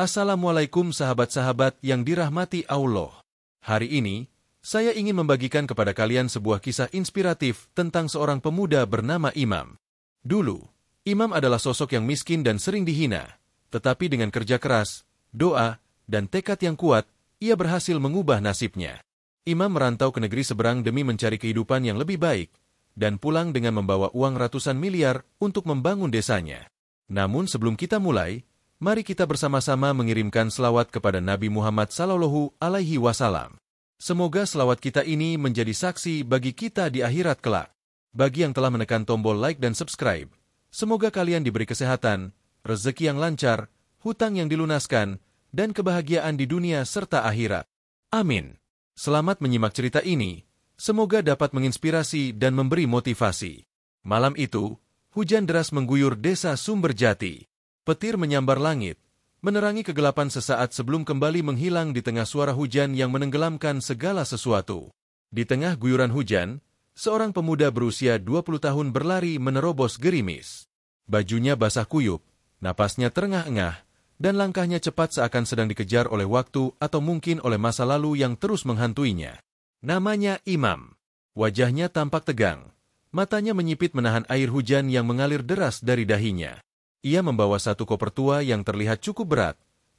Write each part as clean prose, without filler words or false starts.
Assalamualaikum sahabat-sahabat yang dirahmati Allah. Hari ini, saya ingin membagikan kepada kalian sebuah kisah inspiratif tentang seorang pemuda bernama Imam. Dulu, Imam adalah sosok yang miskin dan sering dihina, tetapi dengan kerja keras, doa, dan tekad yang kuat, ia berhasil mengubah nasibnya. Imam merantau ke negeri seberang demi mencari kehidupan yang lebih baik, dan pulang dengan membawa uang ratusan miliar untuk membangun desanya. Namun sebelum kita mulai, mari kita bersama-sama mengirimkan selawat kepada Nabi Muhammad SAW. Semoga selawat kita ini menjadi saksi bagi kita di akhirat kelak. Bagi yang telah menekan tombol like dan subscribe, semoga kalian diberi kesehatan, rezeki yang lancar, hutang yang dilunaskan, dan kebahagiaan di dunia serta akhirat. Amin. Selamat menyimak cerita ini, semoga dapat menginspirasi dan memberi motivasi. Malam itu, hujan deras mengguyur desa Sumberjati. Petir menyambar langit, menerangi kegelapan sesaat sebelum kembali menghilang di tengah suara hujan yang menenggelamkan segala sesuatu. Di tengah guyuran hujan, seorang pemuda berusia 20 tahun berlari menerobos gerimis. Bajunya basah kuyup, napasnya terengah-engah, dan langkahnya cepat seakan sedang dikejar oleh waktu atau mungkin oleh masa lalu yang terus menghantuinya. Namanya Imam. Wajahnya tampak tegang, matanya menyipit menahan air hujan yang mengalir deras dari dahinya. Ia membawa satu koper tua yang terlihat cukup berat,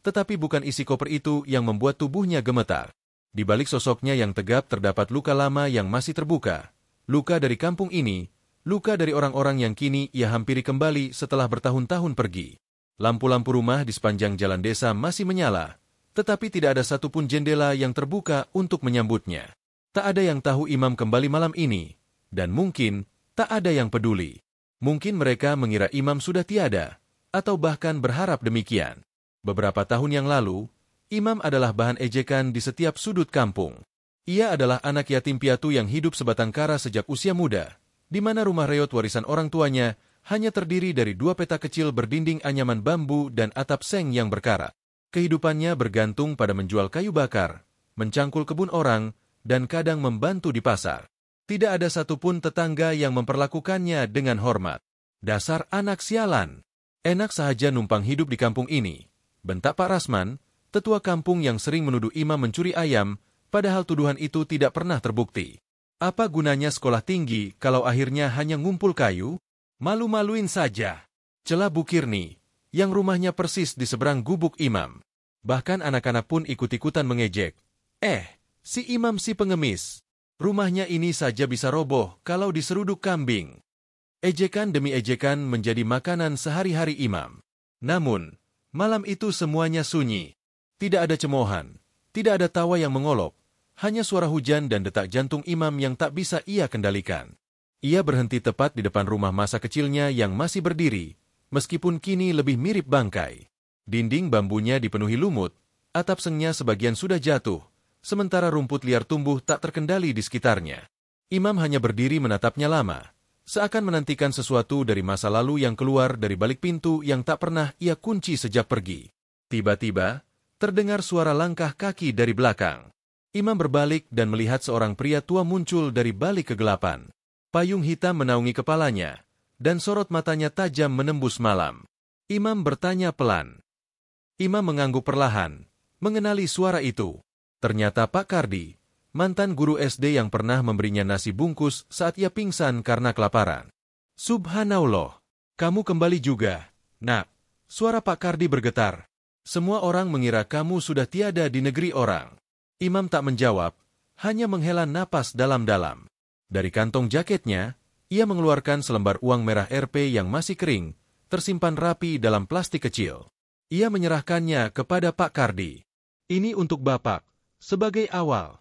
tetapi bukan isi koper itu yang membuat tubuhnya gemetar. Di balik sosoknya yang tegap terdapat luka lama yang masih terbuka. Luka dari kampung ini, luka dari orang-orang yang kini ia hampiri kembali setelah bertahun-tahun pergi. Lampu-lampu rumah di sepanjang jalan desa masih menyala, tetapi tidak ada satupun jendela yang terbuka untuk menyambutnya. Tak ada yang tahu Imam kembali malam ini, dan mungkin tak ada yang peduli. Mungkin mereka mengira Imam sudah tiada, atau bahkan berharap demikian. Beberapa tahun yang lalu, Imam adalah bahan ejekan di setiap sudut kampung. Ia adalah anak yatim piatu yang hidup sebatang kara sejak usia muda, di mana rumah reot warisan orang tuanya hanya terdiri dari 2 petak kecil berdinding anyaman bambu dan atap seng yang berkarat. Kehidupannya bergantung pada menjual kayu bakar, mencangkul kebun orang, dan kadang membantu di pasar. Tidak ada satupun tetangga yang memperlakukannya dengan hormat. Dasar anak sialan. Enak saja numpang hidup di kampung ini, bentak Pak Rasman, tetua kampung yang sering menuduh Imam mencuri ayam, padahal tuduhan itu tidak pernah terbukti. Apa gunanya sekolah tinggi kalau akhirnya hanya ngumpul kayu? Malu-maluin saja. Celah Bukirni, yang rumahnya persis di seberang gubuk Imam. Bahkan anak-anak pun ikut-ikutan mengejek. Si Imam si pengemis. Rumahnya ini saja bisa roboh kalau diseruduk kambing. Ejekan demi ejekan menjadi makanan sehari-hari Imam. Namun, malam itu semuanya sunyi. Tidak ada cemoohan, tidak ada tawa yang mengolok, hanya suara hujan dan detak jantung Imam yang tak bisa ia kendalikan. Ia berhenti tepat di depan rumah masa kecilnya yang masih berdiri, meskipun kini lebih mirip bangkai. Dinding bambunya dipenuhi lumut, atap sengnya sebagian sudah jatuh, sementara rumput liar tumbuh tak terkendali di sekitarnya. Imam hanya berdiri menatapnya lama, seakan menantikan sesuatu dari masa lalu yang keluar dari balik pintu yang tak pernah ia kunci sejak pergi. Tiba-tiba, terdengar suara langkah kaki dari belakang. Imam berbalik dan melihat seorang pria tua muncul dari balik kegelapan. Payung hitam menaungi kepalanya, dan sorot matanya tajam menembus malam. Imam bertanya pelan. Imam mengangguk perlahan, mengenali suara itu. Ternyata Pak Kardi, mantan guru SD yang pernah memberinya nasi bungkus saat ia pingsan karena kelaparan. Subhanallah, kamu kembali juga, Nak. Suara Pak Kardi bergetar. Semua orang mengira kamu sudah tiada di negeri orang. Imam tak menjawab, hanya menghela napas dalam-dalam. Dari kantong jaketnya, ia mengeluarkan selembar uang merah Rp yang masih kering, tersimpan rapi dalam plastik kecil. Ia menyerahkannya kepada Pak Kardi. Ini untuk Bapak. Sebagai awal.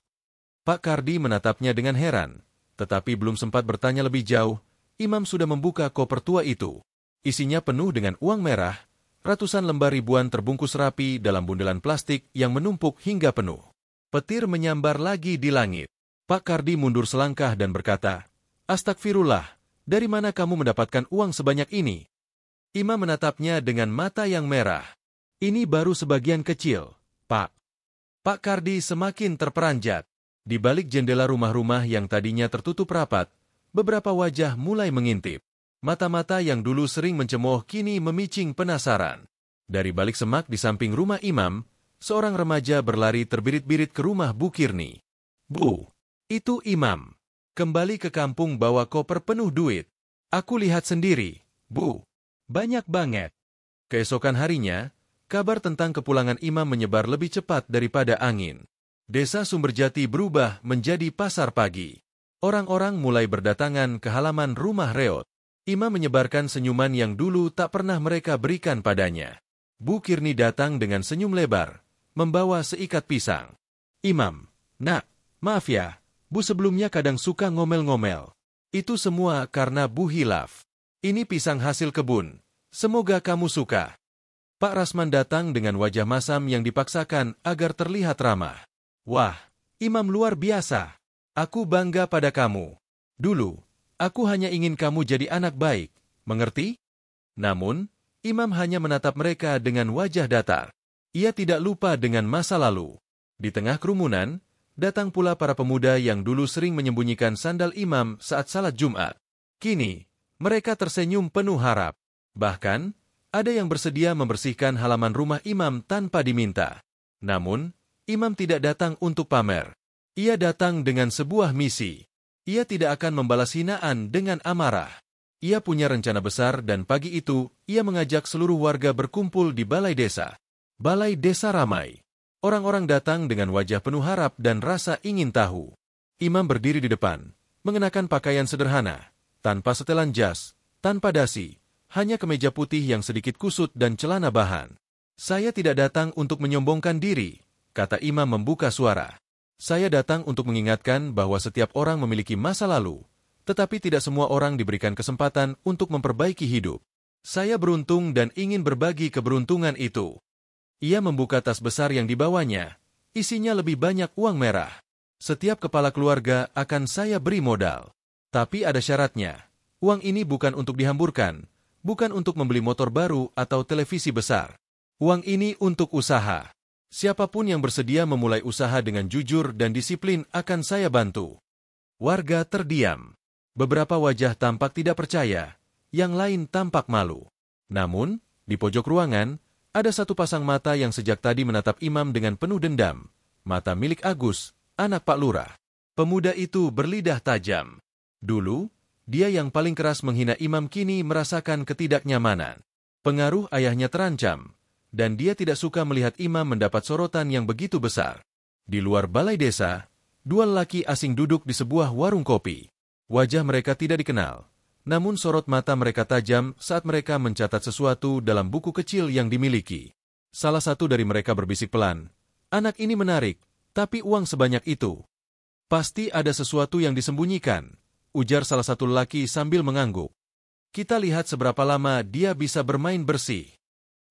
Pak Kardi menatapnya dengan heran, tetapi belum sempat bertanya lebih jauh, Imam sudah membuka koper tua itu. Isinya penuh dengan uang merah, ratusan lembar ribuan terbungkus rapi dalam bundelan plastik yang menumpuk hingga penuh. Petir menyambar lagi di langit. Pak Kardi mundur selangkah dan berkata, "Astagfirullah, dari mana kamu mendapatkan uang sebanyak ini?" Imam menatapnya dengan mata yang merah. "Ini baru sebagian kecil, Pak." Pak Kardi semakin terperanjat. Di balik jendela rumah-rumah yang tadinya tertutup rapat, beberapa wajah mulai mengintip. Mata-mata yang dulu sering mencemooh kini memicing penasaran. Dari balik semak di samping rumah Imam, seorang remaja berlari terbirit-birit ke rumah Bu Kirni. "Bu, itu Imam. Kembali ke kampung bawa koper penuh duit. Aku lihat sendiri, Bu. Banyak banget." Keesokan harinya, kabar tentang kepulangan Imam menyebar lebih cepat daripada angin. Desa Sumberjati berubah menjadi pasar pagi. Orang-orang mulai berdatangan ke halaman rumah reot. Imam menyebarkan senyuman yang dulu tak pernah mereka berikan padanya. Bu Kirni datang dengan senyum lebar, membawa seikat pisang. "Imam, nak, maaf ya, Bu sebelumnya kadang suka ngomel-ngomel. Itu semua karena Bu hilaf. Ini pisang hasil kebun. Semoga kamu suka." Pak Rasman datang dengan wajah masam yang dipaksakan agar terlihat ramah. "Wah, Imam luar biasa. Aku bangga pada kamu. Dulu, aku hanya ingin kamu jadi anak baik, mengerti?" Namun, Imam hanya menatap mereka dengan wajah datar. Ia tidak lupa dengan masa lalu. Di tengah kerumunan, datang pula para pemuda yang dulu sering menyembunyikan sandal Imam saat salat Jumat. Kini, mereka tersenyum penuh harap. Bahkan, ada yang bersedia membersihkan halaman rumah Imam tanpa diminta. Namun, Imam tidak datang untuk pamer. Ia datang dengan sebuah misi. Ia tidak akan membalas hinaan dengan amarah. Ia punya rencana besar dan pagi itu, ia mengajak seluruh warga berkumpul di balai desa. Balai desa ramai. Orang-orang datang dengan wajah penuh harap dan rasa ingin tahu. Imam berdiri di depan, mengenakan pakaian sederhana, tanpa setelan jas, tanpa dasi, hanya kemeja putih yang sedikit kusut dan celana bahan. "Saya tidak datang untuk menyombongkan diri," kata Imam membuka suara. "Saya datang untuk mengingatkan bahwa setiap orang memiliki masa lalu, tetapi tidak semua orang diberikan kesempatan untuk memperbaiki hidup. Saya beruntung dan ingin berbagi keberuntungan itu." Ia membuka tas besar yang dibawanya. Isinya lebih banyak uang merah. "Setiap kepala keluarga akan saya beri modal. Tapi ada syaratnya. Uang ini bukan untuk dihamburkan, bukan untuk membeli motor baru atau televisi besar. Uang ini untuk usaha. Siapapun yang bersedia memulai usaha dengan jujur dan disiplin akan saya bantu." Warga terdiam. Beberapa wajah tampak tidak percaya, yang lain tampak malu. Namun, di pojok ruangan, ada satu pasang mata yang sejak tadi menatap Imam dengan penuh dendam. Mata milik Agus, anak Pak Lurah. Pemuda itu berlidah tajam. Dulu, dia yang paling keras menghina Imam kini merasakan ketidaknyamanan. Pengaruh ayahnya terancam, dan dia tidak suka melihat Imam mendapat sorotan yang begitu besar. Di luar balai desa, dua lelaki asing duduk di sebuah warung kopi. Wajah mereka tidak dikenal, namun sorot mata mereka tajam saat mereka mencatat sesuatu dalam buku kecil yang dimiliki. Salah satu dari mereka berbisik pelan, "Anak ini menarik, tapi uang sebanyak itu. Pasti ada sesuatu yang disembunyikan," ujar salah satu lelaki sambil mengangguk. "Kita lihat seberapa lama dia bisa bermain bersih."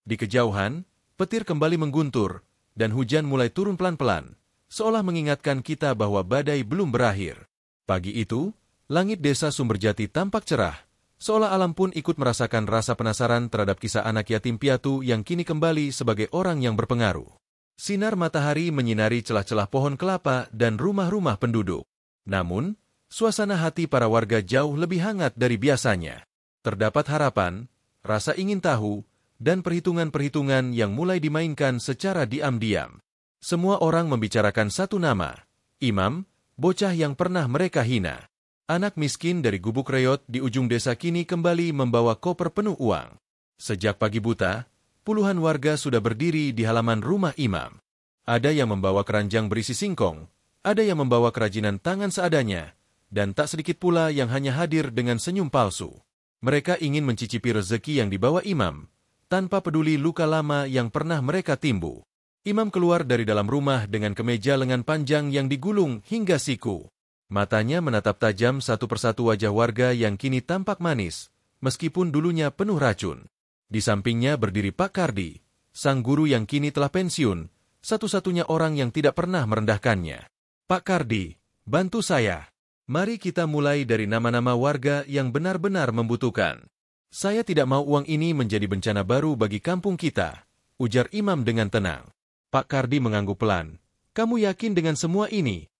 Di kejauhan, petir kembali mengguntur, dan hujan mulai turun pelan-pelan, seolah mengingatkan kita bahwa badai belum berakhir. Pagi itu, langit desa Sumberjati tampak cerah, seolah alam pun ikut merasakan rasa penasaran terhadap kisah anak yatim piatu yang kini kembali sebagai orang yang berpengaruh. Sinar matahari menyinari celah-celah pohon kelapa dan rumah-rumah penduduk. Namun, suasana hati para warga jauh lebih hangat dari biasanya. Terdapat harapan, rasa ingin tahu, dan perhitungan-perhitungan yang mulai dimainkan secara diam-diam. Semua orang membicarakan satu nama, Imam, bocah yang pernah mereka hina. Anak miskin dari gubuk reot di ujung desa kini kembali membawa koper penuh uang. Sejak pagi buta, puluhan warga sudah berdiri di halaman rumah Imam. Ada yang membawa keranjang berisi singkong, ada yang membawa kerajinan tangan seadanya, dan tak sedikit pula yang hanya hadir dengan senyum palsu. Mereka ingin mencicipi rezeki yang dibawa Imam, tanpa peduli luka lama yang pernah mereka timbu. Imam keluar dari dalam rumah dengan kemeja lengan panjang yang digulung hingga siku. Matanya menatap tajam satu persatu wajah warga yang kini tampak manis, meskipun dulunya penuh racun. Di sampingnya berdiri Pak Kardi, sang guru yang kini telah pensiun, satu-satunya orang yang tidak pernah merendahkannya. "Pak Kardi, bantu saya. Mari kita mulai dari nama-nama warga yang benar-benar membutuhkan. Saya tidak mau uang ini menjadi bencana baru bagi kampung kita," ujar Imam dengan tenang. Pak Kardi mengangguk pelan. "Kamu yakin dengan semua ini?"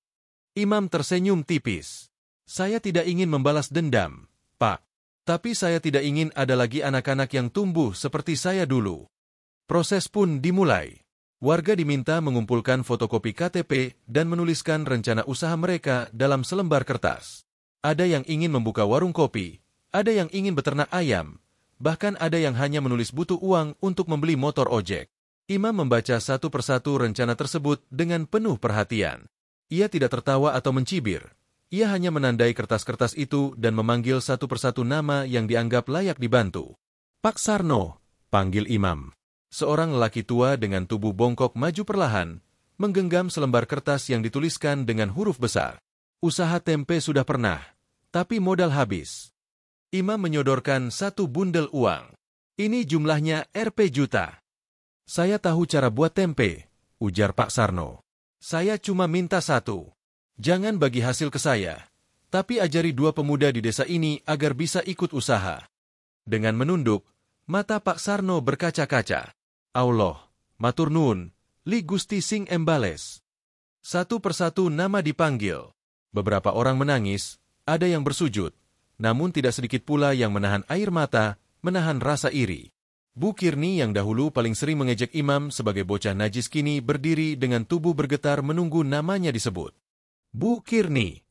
Imam tersenyum tipis. "Saya tidak ingin membalas dendam, Pak. Tapi saya tidak ingin ada lagi anak-anak yang tumbuh seperti saya dulu." Proses pun dimulai. Warga diminta mengumpulkan fotokopi KTP dan menuliskan rencana usaha mereka dalam selembar kertas. Ada yang ingin membuka warung kopi, ada yang ingin beternak ayam, bahkan ada yang hanya menulis butuh uang untuk membeli motor ojek. Imam membaca satu persatu rencana tersebut dengan penuh perhatian. Ia tidak tertawa atau mencibir. Ia hanya menandai kertas-kertas itu dan memanggil satu persatu nama yang dianggap layak dibantu. Pak Sarno, panggil Imam. Seorang lelaki tua dengan tubuh bongkok maju perlahan, menggenggam selembar kertas yang dituliskan dengan huruf besar. Usaha tempe sudah pernah, tapi modal habis. Imam menyodorkan satu bundel uang. Ini jumlahnya Rp juta. Saya tahu cara buat tempe, ujar Pak Sarno. Saya cuma minta satu. Jangan bagi hasil ke saya, tapi ajari dua pemuda di desa ini agar bisa ikut usaha. Dengan menunduk, mata Pak Sarno berkaca-kaca. Allah, matur nuwun, Li Gusti sing embales. Satu persatu nama dipanggil. Beberapa orang menangis, ada yang bersujud, namun tidak sedikit pula yang menahan air mata, menahan rasa iri. Bu Kirni yang dahulu paling sering mengejek Imam sebagai bocah najis kini berdiri dengan tubuh bergetar menunggu namanya disebut. Bu Kirni.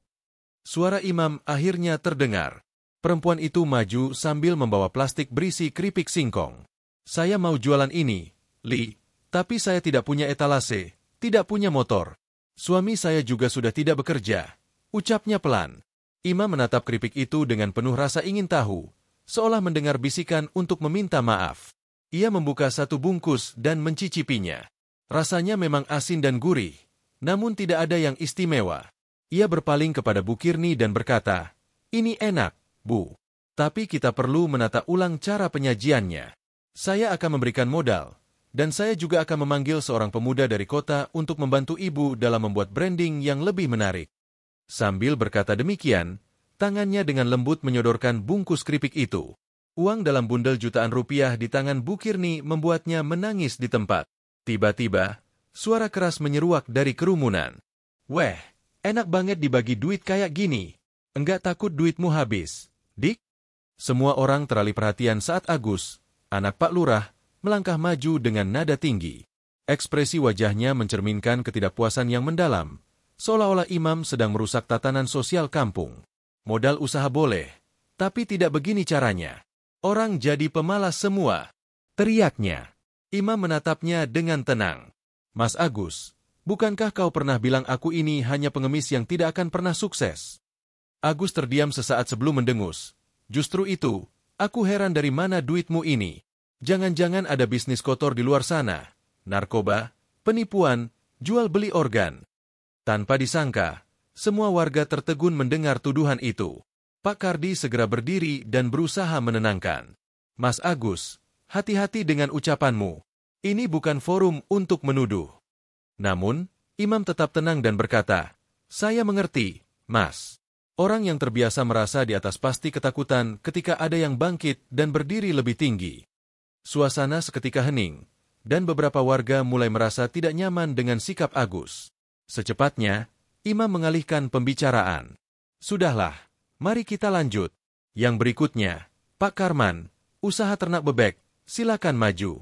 Suara Imam akhirnya terdengar. Perempuan itu maju sambil membawa plastik berisi keripik singkong. Saya mau jualan ini, Li, tapi saya tidak punya etalase, tidak punya motor. Suami saya juga sudah tidak bekerja. Ucapnya pelan. Imam menatap keripik itu dengan penuh rasa ingin tahu, seolah mendengar bisikan untuk meminta maaf. Ia membuka satu bungkus dan mencicipinya. Rasanya memang asin dan gurih, namun tidak ada yang istimewa. Ia berpaling kepada Bu Kirni dan berkata, "Ini enak, Bu. Tapi kita perlu menata ulang cara penyajiannya. Saya akan memberikan modal, dan saya juga akan memanggil seorang pemuda dari kota untuk membantu Ibu dalam membuat branding yang lebih menarik." Sambil berkata demikian, tangannya dengan lembut menyodorkan bungkus keripik itu. Uang dalam bundel jutaan rupiah di tangan Bu Kirni membuatnya menangis di tempat. Tiba-tiba, suara keras menyeruak dari kerumunan. "Weh, enak banget dibagi duit kayak gini. Enggak takut duitmu habis, Dik?" Semua orang teralih perhatian saat Agus, anak Pak Lurah, melangkah maju dengan nada tinggi. Ekspresi wajahnya mencerminkan ketidakpuasan yang mendalam, seolah-olah Imam sedang merusak tatanan sosial kampung. Modal usaha boleh, tapi tidak begini caranya. Orang jadi pemalas semua, teriaknya. Imam menatapnya dengan tenang. "Mas Agus, bukankah kau pernah bilang aku ini hanya pengemis yang tidak akan pernah sukses?" Agus terdiam sesaat sebelum mendengus. "Justru itu, aku heran dari mana duitmu ini. Jangan-jangan ada bisnis kotor di luar sana. Narkoba, penipuan, jual beli organ." Tanpa disangka, semua warga tertegun mendengar tuduhan itu. Pak Kardi segera berdiri dan berusaha menenangkan. "Mas Agus, hati-hati dengan ucapanmu. Ini bukan forum untuk menuduh." Namun, Imam tetap tenang dan berkata, "Saya mengerti, Mas. Orang yang terbiasa merasa di atas pasti ketakutan ketika ada yang bangkit dan berdiri lebih tinggi." Suasana seketika hening, dan beberapa warga mulai merasa tidak nyaman dengan sikap Agus. Secepatnya, Imam mengalihkan pembicaraan. "Sudahlah, mari kita lanjut. Yang berikutnya, Pak Karman, usaha ternak bebek, silakan maju."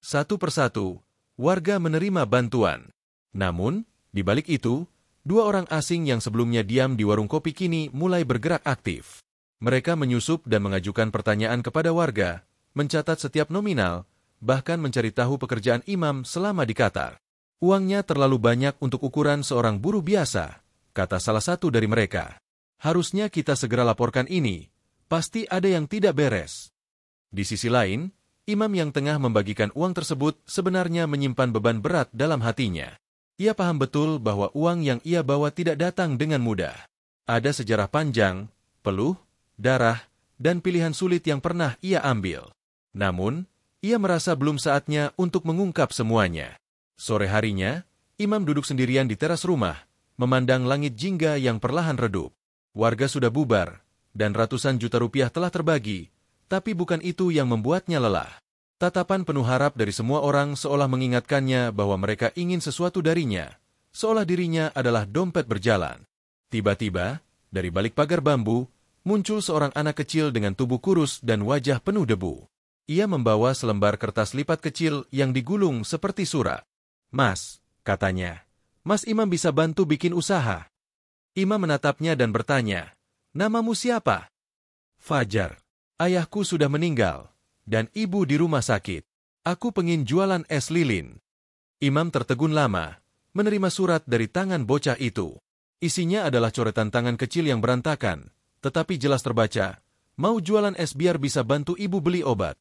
Satu persatu, warga menerima bantuan. Namun, di balik itu, dua orang asing yang sebelumnya diam di warung kopi kini mulai bergerak aktif. Mereka menyusup dan mengajukan pertanyaan kepada warga, mencatat setiap nominal, bahkan mencari tahu pekerjaan Imam selama di Qatar. "Uangnya terlalu banyak untuk ukuran seorang buruh biasa," kata salah satu dari mereka. "Harusnya kita segera laporkan ini, pasti ada yang tidak beres." Di sisi lain, Imam yang tengah membagikan uang tersebut sebenarnya menyimpan beban berat dalam hatinya. Ia paham betul bahwa uang yang ia bawa tidak datang dengan mudah. Ada sejarah panjang, peluh, darah, dan pilihan sulit yang pernah ia ambil. Namun, ia merasa belum saatnya untuk mengungkap semuanya. Sore harinya, Imam duduk sendirian di teras rumah, memandang langit jingga yang perlahan redup. Warga sudah bubar, dan ratusan juta rupiah telah terbagi, tapi bukan itu yang membuatnya lelah. Tatapan penuh harap dari semua orang seolah mengingatkannya bahwa mereka ingin sesuatu darinya, seolah dirinya adalah dompet berjalan. Tiba-tiba, dari balik pagar bambu, muncul seorang anak kecil dengan tubuh kurus dan wajah penuh debu. Ia membawa selembar kertas lipat kecil yang digulung seperti surat. "Mas," katanya, "Mas Imam bisa bantu bikin usaha." Imam menatapnya dan bertanya, "Namamu siapa?" "Fajar. Ayahku sudah meninggal, dan ibu di rumah sakit. Aku pengin jualan es lilin." Imam tertegun lama, menerima surat dari tangan bocah itu. Isinya adalah coretan tangan kecil yang berantakan, tetapi jelas terbaca, "Mau jualan es biar bisa bantu ibu beli obat."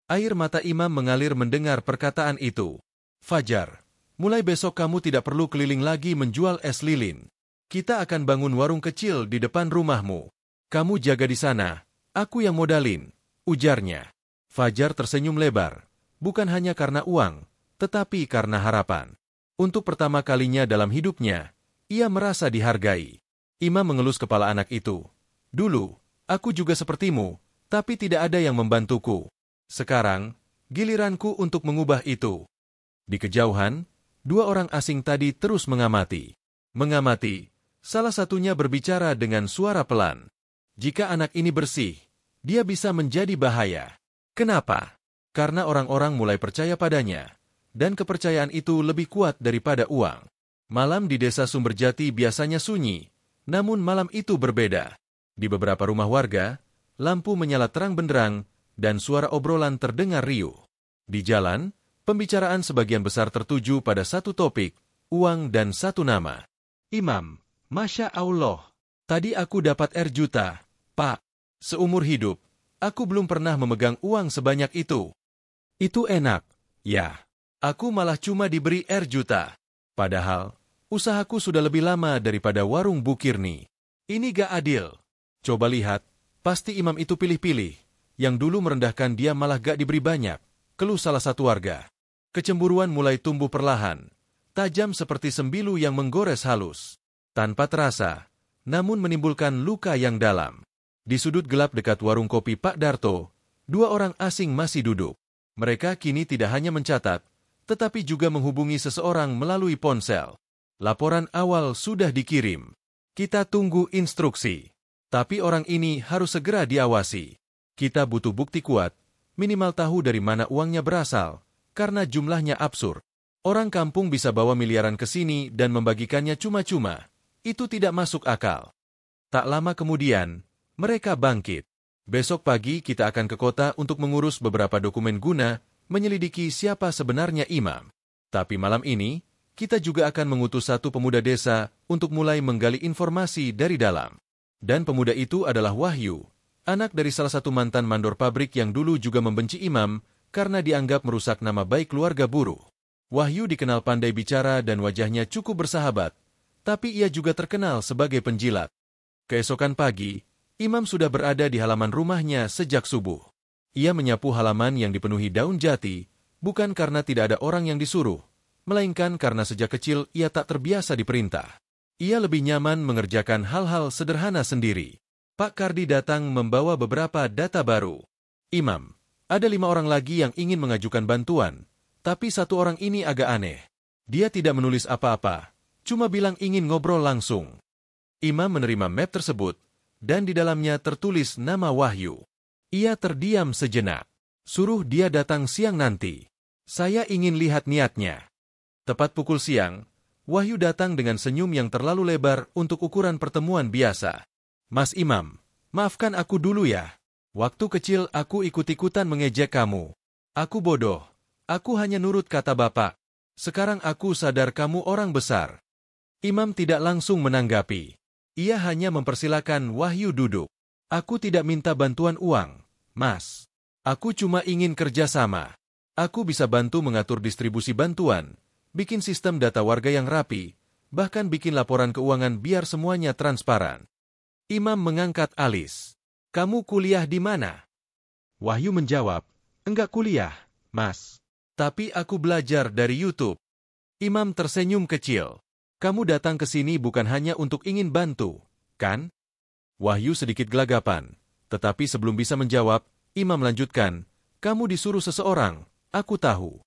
Air mata Imam mengalir mendengar perkataan itu. "Fajar, mulai besok kamu tidak perlu keliling lagi menjual es lilin. Kita akan bangun warung kecil di depan rumahmu. Kamu jaga di sana, aku yang modalin," ujarnya. Fajar tersenyum lebar, bukan hanya karena uang, tetapi karena harapan. Untuk pertama kalinya dalam hidupnya, ia merasa dihargai. Imam mengelus kepala anak itu. "Dulu, aku juga sepertimu, tapi tidak ada yang membantuku. Sekarang, giliranku untuk mengubah itu." Di kejauhan, dua orang asing tadi terus mengamati. Salah satunya berbicara dengan suara pelan. "Jika anak ini bersih, dia bisa menjadi bahaya." Kenapa? Karena orang-orang mulai percaya padanya, dan kepercayaan itu lebih kuat daripada uang. Malam di desa Sumberjati biasanya sunyi, namun malam itu berbeda. Di beberapa rumah warga, lampu menyala terang benderang, dan suara obrolan terdengar riuh. Di jalan, pembicaraan sebagian besar tertuju pada satu topik, uang dan satu nama. "Imam, Masya Allah, tadi aku dapat R juta, Pak. Seumur hidup, aku belum pernah memegang uang sebanyak itu." "Itu enak." "Ya, aku malah cuma diberi R juta. Padahal, usahaku sudah lebih lama daripada warung Bukirni. Ini gak adil." "Coba lihat, pasti Imam itu pilih-pilih. Yang dulu merendahkan dia malah gak diberi banyak," keluh salah satu warga. Kecemburuan mulai tumbuh perlahan, tajam seperti sembilu yang menggores halus. Tanpa terasa, namun menimbulkan luka yang dalam. Di sudut gelap dekat warung kopi Pak Darto, dua orang asing masih duduk. Mereka kini tidak hanya mencatat, tetapi juga menghubungi seseorang melalui ponsel. Laporan awal sudah dikirim. Kita tunggu instruksi. Tapi orang ini harus segera diawasi. Kita butuh bukti kuat, minimal tahu dari mana uangnya berasal, karena jumlahnya absurd. Orang kampung bisa bawa miliaran ke sini dan membagikannya cuma-cuma. Itu tidak masuk akal. Tak lama kemudian, mereka bangkit. "Besok pagi kita akan ke kota untuk mengurus beberapa dokumen guna menyelidiki siapa sebenarnya Imam. Tapi malam ini, kita juga akan mengutus satu pemuda desa untuk mulai menggali informasi dari dalam." Dan pemuda itu adalah Wahyu, anak dari salah satu mantan mandor pabrik yang dulu juga membenci Imam karena dianggap merusak nama baik keluarga buruh. Wahyu dikenal pandai bicara dan wajahnya cukup bersahabat, tapi ia juga terkenal sebagai penjilat. Keesokan pagi, Imam sudah berada di halaman rumahnya sejak subuh. Ia menyapu halaman yang dipenuhi daun jati, bukan karena tidak ada orang yang disuruh, melainkan karena sejak kecil ia tak terbiasa diperintah. Ia lebih nyaman mengerjakan hal-hal sederhana sendiri. Pak Kardi datang membawa beberapa data baru. "Imam, ada 5 orang lagi yang ingin mengajukan bantuan, tapi satu orang ini agak aneh. Dia tidak menulis apa-apa, cuma bilang ingin ngobrol langsung." Imam menerima map tersebut, dan di dalamnya tertulis nama Wahyu. Ia terdiam sejenak. "Suruh dia datang siang nanti. Saya ingin lihat niatnya." Tepat pukul siang, Wahyu datang dengan senyum yang terlalu lebar untuk ukuran pertemuan biasa. "Mas Imam, maafkan aku dulu ya. Waktu kecil aku ikut-ikutan mengejek kamu. Aku bodoh. Aku hanya nurut kata bapak. Sekarang aku sadar kamu orang besar." Imam tidak langsung menanggapi. Ia hanya mempersilakan Wahyu duduk. "Aku tidak minta bantuan uang, Mas. Aku cuma ingin kerjasama. Aku bisa bantu mengatur distribusi bantuan, bikin sistem data warga yang rapi, bahkan bikin laporan keuangan biar semuanya transparan." Imam mengangkat alis. "Kamu kuliah di mana?" Wahyu menjawab, "Enggak kuliah, Mas. Tapi aku belajar dari YouTube." Imam tersenyum kecil. "Kamu datang ke sini bukan hanya untuk ingin bantu, kan?" Wahyu sedikit gelagapan, tetapi sebelum bisa menjawab, Imam lanjutkan, "Kamu disuruh seseorang, aku tahu."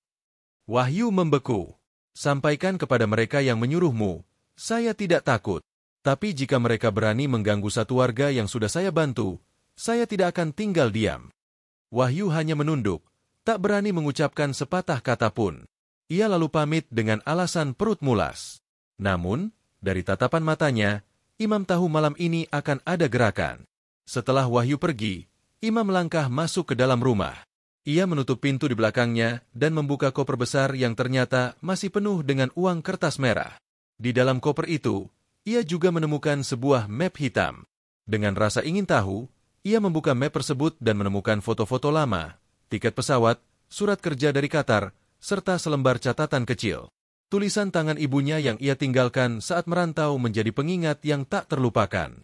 Wahyu membeku. "Sampaikan kepada mereka yang menyuruhmu, saya tidak takut. Tapi jika mereka berani mengganggu satu warga yang sudah saya bantu, saya tidak akan tinggal diam." Wahyu hanya menunduk, tak berani mengucapkan sepatah kata pun. Ia lalu pamit dengan alasan perut mulas. Namun, dari tatapan matanya, Imam tahu malam ini akan ada gerakan. Setelah Wahyu pergi, Imam melangkah masuk ke dalam rumah. Ia menutup pintu di belakangnya dan membuka koper besar yang ternyata masih penuh dengan uang kertas merah. Di dalam koper itu, ia juga menemukan sebuah map hitam. Dengan rasa ingin tahu, ia membuka map tersebut dan menemukan foto-foto lama, tiket pesawat, surat kerja dari Qatar, serta selembar catatan kecil. Tulisan tangan ibunya yang ia tinggalkan saat merantau menjadi pengingat yang tak terlupakan.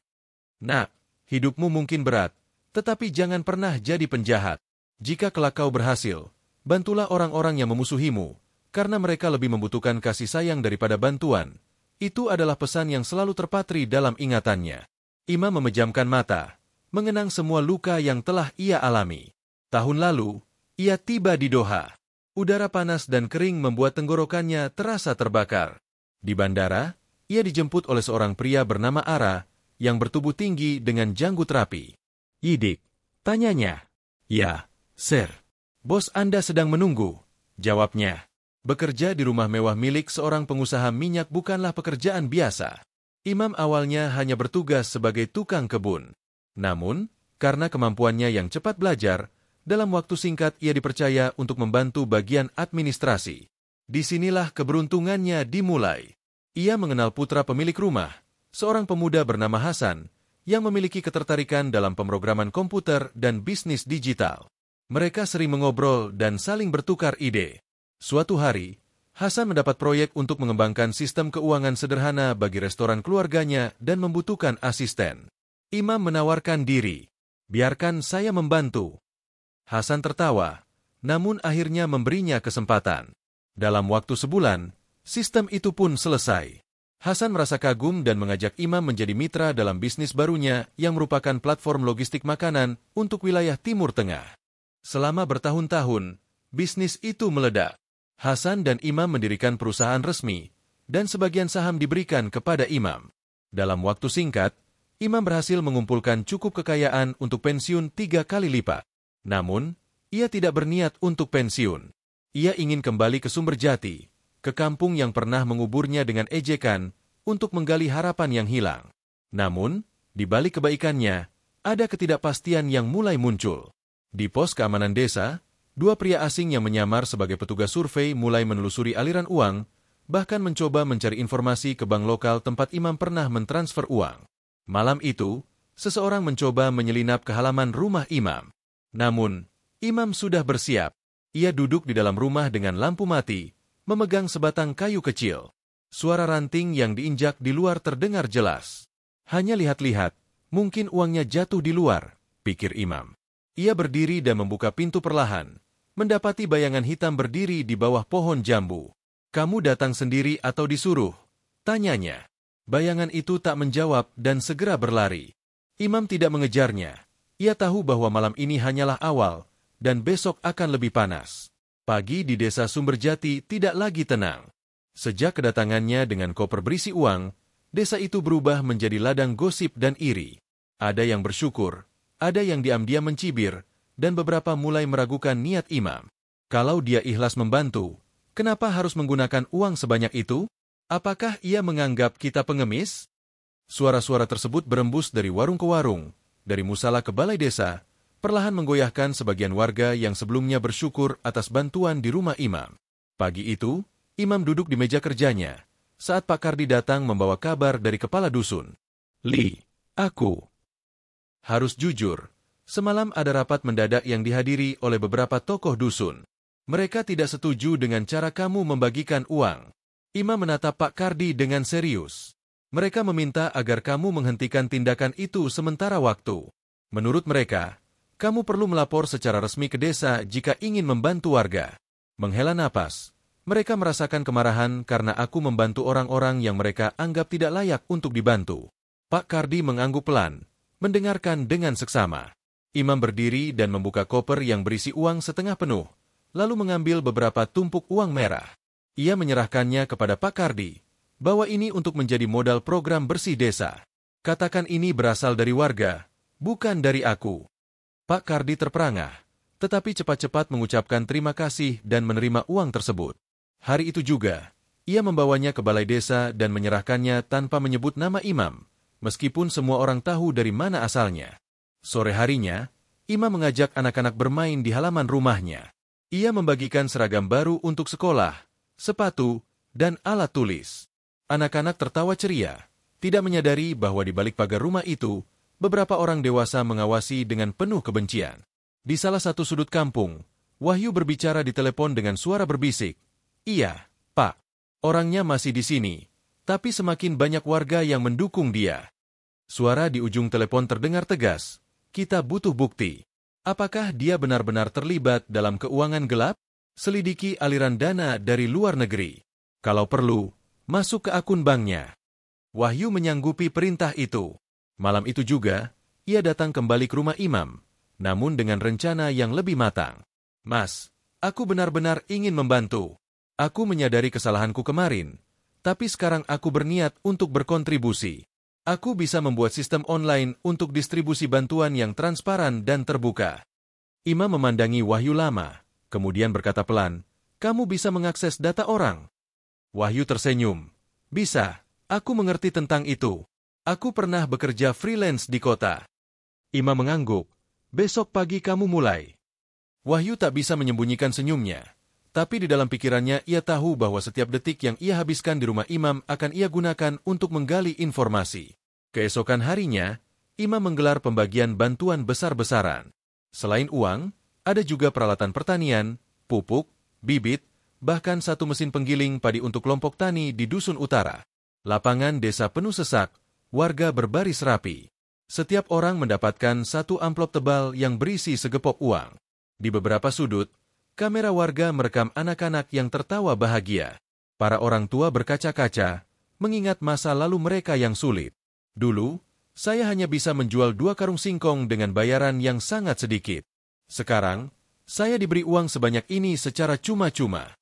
Nak, hidupmu mungkin berat, tetapi jangan pernah jadi penjahat. Jika kelak kau berhasil, bantulah orang-orang yang memusuhimu, karena mereka lebih membutuhkan kasih sayang daripada bantuan. Itu adalah pesan yang selalu terpatri dalam ingatannya. Imam memejamkan mata, mengenang semua luka yang telah ia alami. Tahun lalu, ia tiba di Doha. Udara panas dan kering membuat tenggorokannya terasa terbakar. Di bandara, ia dijemput oleh seorang pria bernama Ara, yang bertubuh tinggi dengan janggut rapi. "Yidik," tanyanya. "Ya, Sir. Bos Anda sedang menunggu," jawabnya. Bekerja di rumah mewah milik seorang pengusaha minyak bukanlah pekerjaan biasa. Imam awalnya hanya bertugas sebagai tukang kebun. Namun, karena kemampuannya yang cepat belajar, dalam waktu singkat ia dipercaya untuk membantu bagian administrasi. Disinilah keberuntungannya dimulai. Ia mengenal putra pemilik rumah, seorang pemuda bernama Hasan, yang memiliki ketertarikan dalam pemrograman komputer dan bisnis digital. Mereka sering mengobrol dan saling bertukar ide. Suatu hari, Hasan mendapat proyek untuk mengembangkan sistem keuangan sederhana bagi restoran keluarganya dan membutuhkan asisten. Imam menawarkan diri. "Biarkan saya membantu." Hasan tertawa, namun akhirnya memberinya kesempatan. Dalam waktu sebulan, sistem itu pun selesai. Hasan merasa kagum dan mengajak Imam menjadi mitra dalam bisnis barunya yang merupakan platform logistik makanan untuk wilayah Timur Tengah. Selama bertahun-tahun, bisnis itu meledak. Hasan dan Imam mendirikan perusahaan resmi, dan sebagian saham diberikan kepada Imam. Dalam waktu singkat, Imam berhasil mengumpulkan cukup kekayaan untuk pensiun 3 kali lipat. Namun, ia tidak berniat untuk pensiun. Ia ingin kembali ke Sumberjati, ke kampung yang pernah menguburnya dengan ejekan, untuk menggali harapan yang hilang. Namun, di balik kebaikannya, ada ketidakpastian yang mulai muncul. Di pos keamanan desa, 2 pria asing yang menyamar sebagai petugas survei mulai menelusuri aliran uang, bahkan mencoba mencari informasi ke bank lokal tempat Imam pernah mentransfer uang. Malam itu, seseorang mencoba menyelinap ke halaman rumah Imam. Namun, Imam sudah bersiap. Ia duduk di dalam rumah dengan lampu mati, memegang sebatang kayu kecil. Suara ranting yang diinjak di luar terdengar jelas. "Hanya lihat-lihat, mungkin uangnya jatuh di luar," pikir Imam. Ia berdiri dan membuka pintu perlahan, mendapati bayangan hitam berdiri di bawah pohon jambu. "Kamu datang sendiri atau disuruh?" tanyanya. Bayangan itu tak menjawab dan segera berlari. Imam tidak mengejarnya. Ia tahu bahwa malam ini hanyalah awal, dan besok akan lebih panas. Pagi di desa Sumberjati tidak lagi tenang. Sejak kedatangannya dengan koper berisi uang, desa itu berubah menjadi ladang gosip dan iri. Ada yang bersyukur, ada yang diam-diam mencibir, dan beberapa mulai meragukan niat Imam. Kalau dia ikhlas membantu, kenapa harus menggunakan uang sebanyak itu? Apakah ia menganggap kita pengemis? Suara-suara tersebut berembus dari warung ke warung, dari musala ke balai desa, perlahan menggoyahkan sebagian warga yang sebelumnya bersyukur atas bantuan di rumah Imam. Pagi itu, Imam duduk di meja kerjanya, saat Pak Kardi datang membawa kabar dari kepala dusun. "Li, aku harus jujur, semalam ada rapat mendadak yang dihadiri oleh beberapa tokoh dusun. Mereka tidak setuju dengan cara kamu membagikan uang." Imam menatap Pak Kardi dengan serius. "Mereka meminta agar kamu menghentikan tindakan itu sementara waktu. Menurut mereka, kamu perlu melapor secara resmi ke desa jika ingin membantu warga." Menghela napas, mereka merasakan kemarahan karena aku membantu orang-orang yang mereka anggap tidak layak untuk dibantu. Pak Kardi mengangguk pelan, mendengarkan dengan seksama. Imam berdiri dan membuka koper yang berisi uang setengah penuh, lalu mengambil beberapa tumpuk uang merah. Ia menyerahkannya kepada Pak Kardi, bahwa ini untuk menjadi modal program bersih desa. "Katakan ini berasal dari warga, bukan dari aku." Pak Kardi terperangah, tetapi cepat-cepat mengucapkan terima kasih dan menerima uang tersebut. Hari itu juga, ia membawanya ke balai desa dan menyerahkannya tanpa menyebut nama imam, meskipun semua orang tahu dari mana asalnya. Sore harinya, imam mengajak anak-anak bermain di halaman rumahnya. Ia membagikan seragam baru untuk sekolah, sepatu, dan alat tulis. Anak-anak tertawa ceria, tidak menyadari bahwa di balik pagar rumah itu, beberapa orang dewasa mengawasi dengan penuh kebencian. Di salah satu sudut kampung, Wahyu berbicara di telepon dengan suara berbisik. "Iya, Pak. Orangnya masih di sini, tapi semakin banyak warga yang mendukung dia." Suara di ujung telepon terdengar tegas. "Kita butuh bukti. Apakah dia benar-benar terlibat dalam keuangan gelap? Selidiki aliran dana dari luar negeri. Kalau perlu, masuk ke akun banknya." Wahyu menyanggupi perintah itu. Malam itu juga, ia datang kembali ke rumah imam, namun dengan rencana yang lebih matang. "Mas, aku benar-benar ingin membantu. Aku menyadari kesalahanku kemarin, tapi sekarang aku berniat untuk berkontribusi. Aku bisa membuat sistem online untuk distribusi bantuan yang transparan dan terbuka." Imam memandangi Wahyu lama, kemudian berkata pelan, "Kamu bisa mengakses data orang?" Wahyu tersenyum. "Bisa. Aku mengerti tentang itu. Aku pernah bekerja freelance di kota." Imam mengangguk. "Besok pagi kamu mulai." Wahyu tak bisa menyembunyikan senyumnya, tapi di dalam pikirannya ia tahu bahwa setiap detik yang ia habiskan di rumah imam akan ia gunakan untuk menggali informasi. Keesokan harinya, imam menggelar pembagian bantuan besar-besaran. Selain uang, ada juga peralatan pertanian, pupuk, bibit, bahkan satu mesin penggiling padi untuk kelompok tani di dusun utara. Lapangan desa penuh sesak, warga berbaris rapi. Setiap orang mendapatkan satu amplop tebal yang berisi segepok uang. Di beberapa sudut, kamera warga merekam anak-anak yang tertawa bahagia. Para orang tua berkaca-kaca, mengingat masa lalu mereka yang sulit. "Dulu, saya hanya bisa menjual 2 karung singkong dengan bayaran yang sangat sedikit. Sekarang, saya diberi uang sebanyak ini secara cuma-cuma."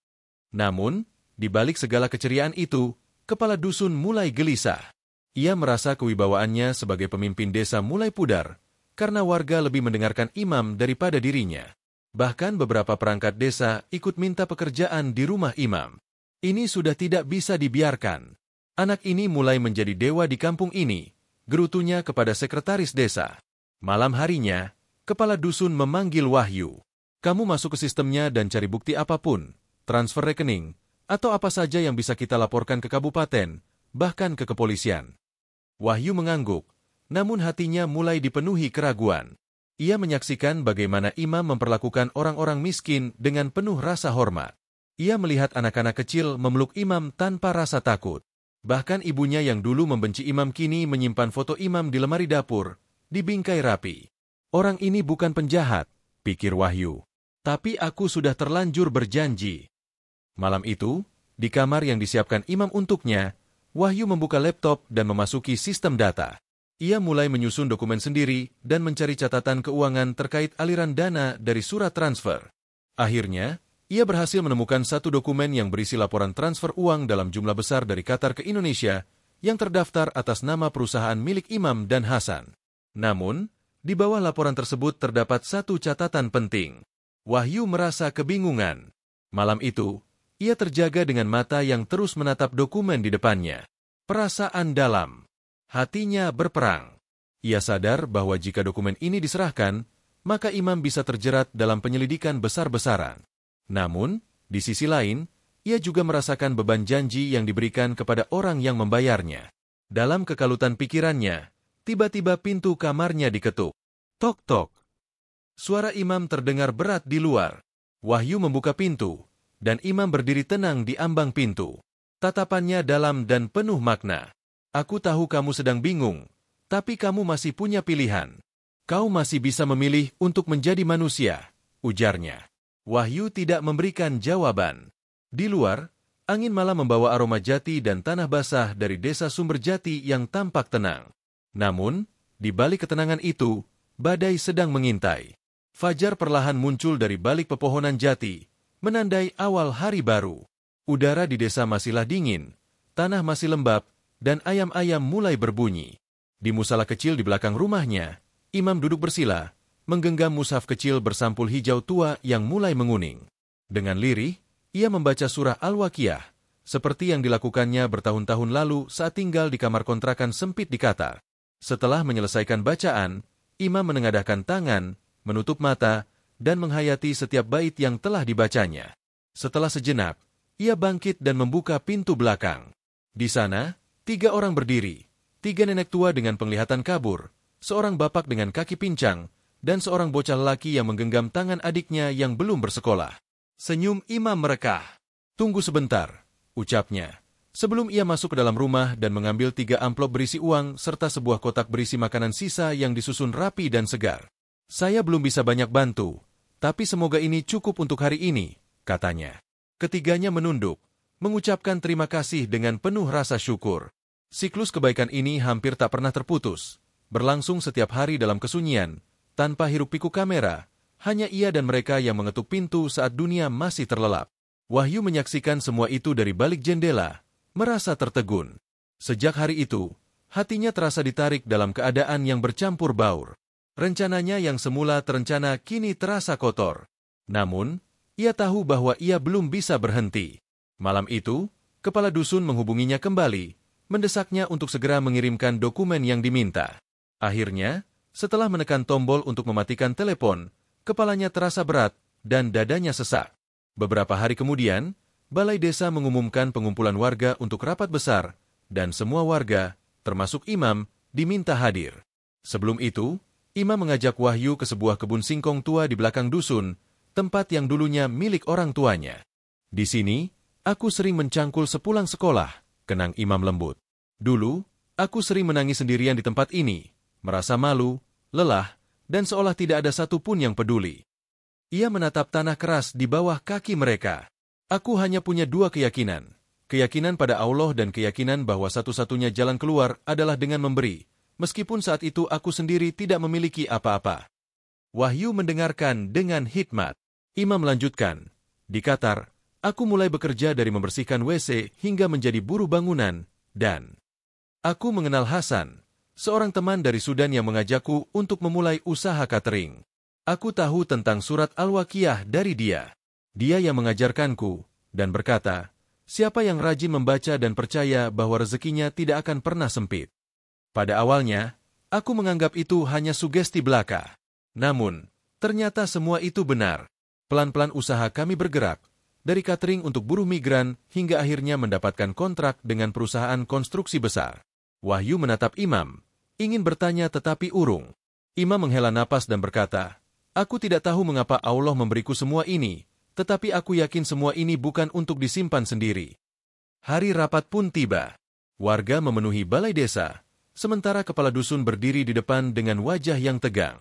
Namun, di balik segala keceriaan itu, kepala dusun mulai gelisah. Ia merasa kewibawaannya sebagai pemimpin desa mulai pudar, karena warga lebih mendengarkan imam daripada dirinya. Bahkan beberapa perangkat desa ikut minta pekerjaan di rumah imam. Ini sudah tidak bisa dibiarkan. Anak ini mulai menjadi dewa di kampung ini, gerutunya kepada sekretaris desa. Malam harinya, kepala dusun memanggil Wahyu. "Kamu masuk ke sistemnya dan cari bukti apapun, transfer rekening, atau apa saja yang bisa kita laporkan ke kabupaten, bahkan ke kepolisian." Wahyu mengangguk, namun hatinya mulai dipenuhi keraguan. Ia menyaksikan bagaimana imam memperlakukan orang-orang miskin dengan penuh rasa hormat. Ia melihat anak-anak kecil memeluk imam tanpa rasa takut. Bahkan ibunya yang dulu membenci imam kini menyimpan foto imam di lemari dapur, dibingkai rapi. "Orang ini bukan penjahat," pikir Wahyu. "Tapi aku sudah terlanjur berjanji." Malam itu, di kamar yang disiapkan imam untuknya, Wahyu membuka laptop dan memasuki sistem data. Ia mulai menyusun dokumen sendiri dan mencari catatan keuangan terkait aliran dana dari surat transfer. Akhirnya, ia berhasil menemukan satu dokumen yang berisi laporan transfer uang dalam jumlah besar dari Qatar ke Indonesia yang terdaftar atas nama perusahaan milik Imam dan Hasan. Namun, di bawah laporan tersebut terdapat satu catatan penting. Wahyu merasa kebingungan. Malam itu, ia terjaga dengan mata yang terus menatap dokumen di depannya. Perasaan dalam. Hatinya berperang. Ia sadar bahwa jika dokumen ini diserahkan, maka imam bisa terjerat dalam penyelidikan besar-besaran. Namun, di sisi lain, ia juga merasakan beban janji yang diberikan kepada orang yang membayarnya. Dalam kekalutan pikirannya, tiba-tiba pintu kamarnya diketuk. Tok-tok. Suara imam terdengar berat di luar. Wahyu membuka pintu, dan imam berdiri tenang di ambang pintu. Tatapannya dalam dan penuh makna. "Aku tahu kamu sedang bingung, tapi kamu masih punya pilihan. Kau masih bisa memilih untuk menjadi manusia," ujarnya. Wahyu tidak memberikan jawaban. Di luar, angin malam membawa aroma jati dan tanah basah dari desa Sumberjati yang tampak tenang. Namun, di balik ketenangan itu, badai sedang mengintai. Fajar perlahan muncul dari balik pepohonan jati, menandai awal hari baru. Udara di desa masihlah dingin, tanah masih lembab, dan ayam-ayam mulai berbunyi. Di musala kecil di belakang rumahnya, imam duduk bersila, menggenggam mushaf kecil bersampul hijau tua yang mulai menguning. Dengan lirih, ia membaca surah Al-Waqiah, seperti yang dilakukannya bertahun-tahun lalu saat tinggal di kamar kontrakan sempit di Qatar. Setelah menyelesaikan bacaan, imam menengadahkan tangan, menutup mata, dan menghayati setiap bait yang telah dibacanya. Setelah sejenak, ia bangkit dan membuka pintu belakang. Di sana, 3 orang berdiri, 3 nenek tua dengan penglihatan kabur, seorang bapak dengan kaki pincang, dan seorang bocah lelaki yang menggenggam tangan adiknya yang belum bersekolah. Senyum imam merekah. "Tunggu sebentar," ucapnya, sebelum ia masuk ke dalam rumah dan mengambil 3 amplop berisi uang serta sebuah kotak berisi makanan sisa yang disusun rapi dan segar. "Saya belum bisa banyak bantu, tapi semoga ini cukup untuk hari ini," katanya. Ketiganya menunduk, mengucapkan terima kasih dengan penuh rasa syukur. Siklus kebaikan ini hampir tak pernah terputus, berlangsung setiap hari dalam kesunyian, tanpa hiruk-pikuk kamera, hanya ia dan mereka yang mengetuk pintu saat dunia masih terlelap. Wahyu menyaksikan semua itu dari balik jendela, merasa tertegun. Sejak hari itu, hatinya terasa ditarik dalam keadaan yang bercampur baur. Rencananya yang semula terencana kini terasa kotor. Namun, ia tahu bahwa ia belum bisa berhenti. Malam itu, kepala dusun menghubunginya kembali, mendesaknya untuk segera mengirimkan dokumen yang diminta. Akhirnya, setelah menekan tombol untuk mematikan telepon, kepalanya terasa berat dan dadanya sesak. Beberapa hari kemudian, Balai Desa mengumumkan pengumpulan warga untuk rapat besar, dan semua warga, termasuk imam, diminta hadir. Sebelum itu, imam mengajak Wahyu ke sebuah kebun singkong tua di belakang dusun, tempat yang dulunya milik orang tuanya. "Di sini, aku sering mencangkul sepulang sekolah," kenang imam lembut. "Dulu, aku sering menangis sendirian di tempat ini, merasa malu, lelah, dan seolah tidak ada satupun yang peduli." Ia menatap tanah keras di bawah kaki mereka. "Aku hanya punya 2 keyakinan. Keyakinan pada Allah dan keyakinan bahwa satu-satunya jalan keluar adalah dengan memberi, meskipun saat itu aku sendiri tidak memiliki apa-apa." Wahyu mendengarkan dengan hikmat. Imam melanjutkan, "Di Qatar, aku mulai bekerja dari membersihkan WC hingga menjadi buruh bangunan, dan aku mengenal Hasan, seorang teman dari Sudan yang mengajakku untuk memulai usaha catering. Aku tahu tentang surat Al-Waqiah dari dia. Dia yang mengajarkanku, dan berkata, siapa yang rajin membaca dan percaya bahwa rezekinya tidak akan pernah sempit. Pada awalnya, aku menganggap itu hanya sugesti belaka. Namun, ternyata semua itu benar. Pelan-pelan usaha kami bergerak, dari catering untuk buruh migran hingga akhirnya mendapatkan kontrak dengan perusahaan konstruksi besar." Wahyu menatap imam, ingin bertanya tetapi urung. Imam menghela napas dan berkata, "Aku tidak tahu mengapa Allah memberiku semua ini, tetapi aku yakin semua ini bukan untuk disimpan sendiri." Hari rapat pun tiba. Warga memenuhi balai desa, sementara kepala dusun berdiri di depan dengan wajah yang tegang.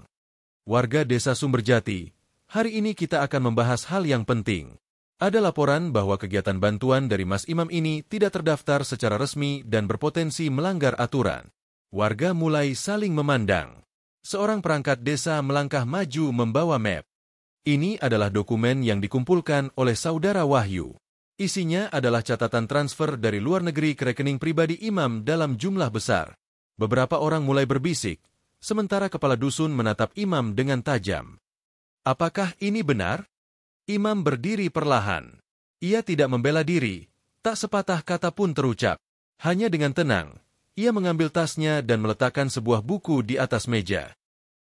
"Warga desa Sumberjati, hari ini kita akan membahas hal yang penting. Ada laporan bahwa kegiatan bantuan dari Mas Imam ini tidak terdaftar secara resmi dan berpotensi melanggar aturan." Warga mulai saling memandang. Seorang perangkat desa melangkah maju membawa map. Ini adalah dokumen yang dikumpulkan oleh saudara Wahyu. Isinya adalah catatan transfer dari luar negeri ke rekening pribadi imam dalam jumlah besar. Beberapa orang mulai berbisik, sementara kepala dusun menatap imam dengan tajam. "Apakah ini benar?" Imam berdiri perlahan. Ia tidak membela diri, tak sepatah kata pun terucap. Hanya dengan tenang, ia mengambil tasnya dan meletakkan sebuah buku di atas meja.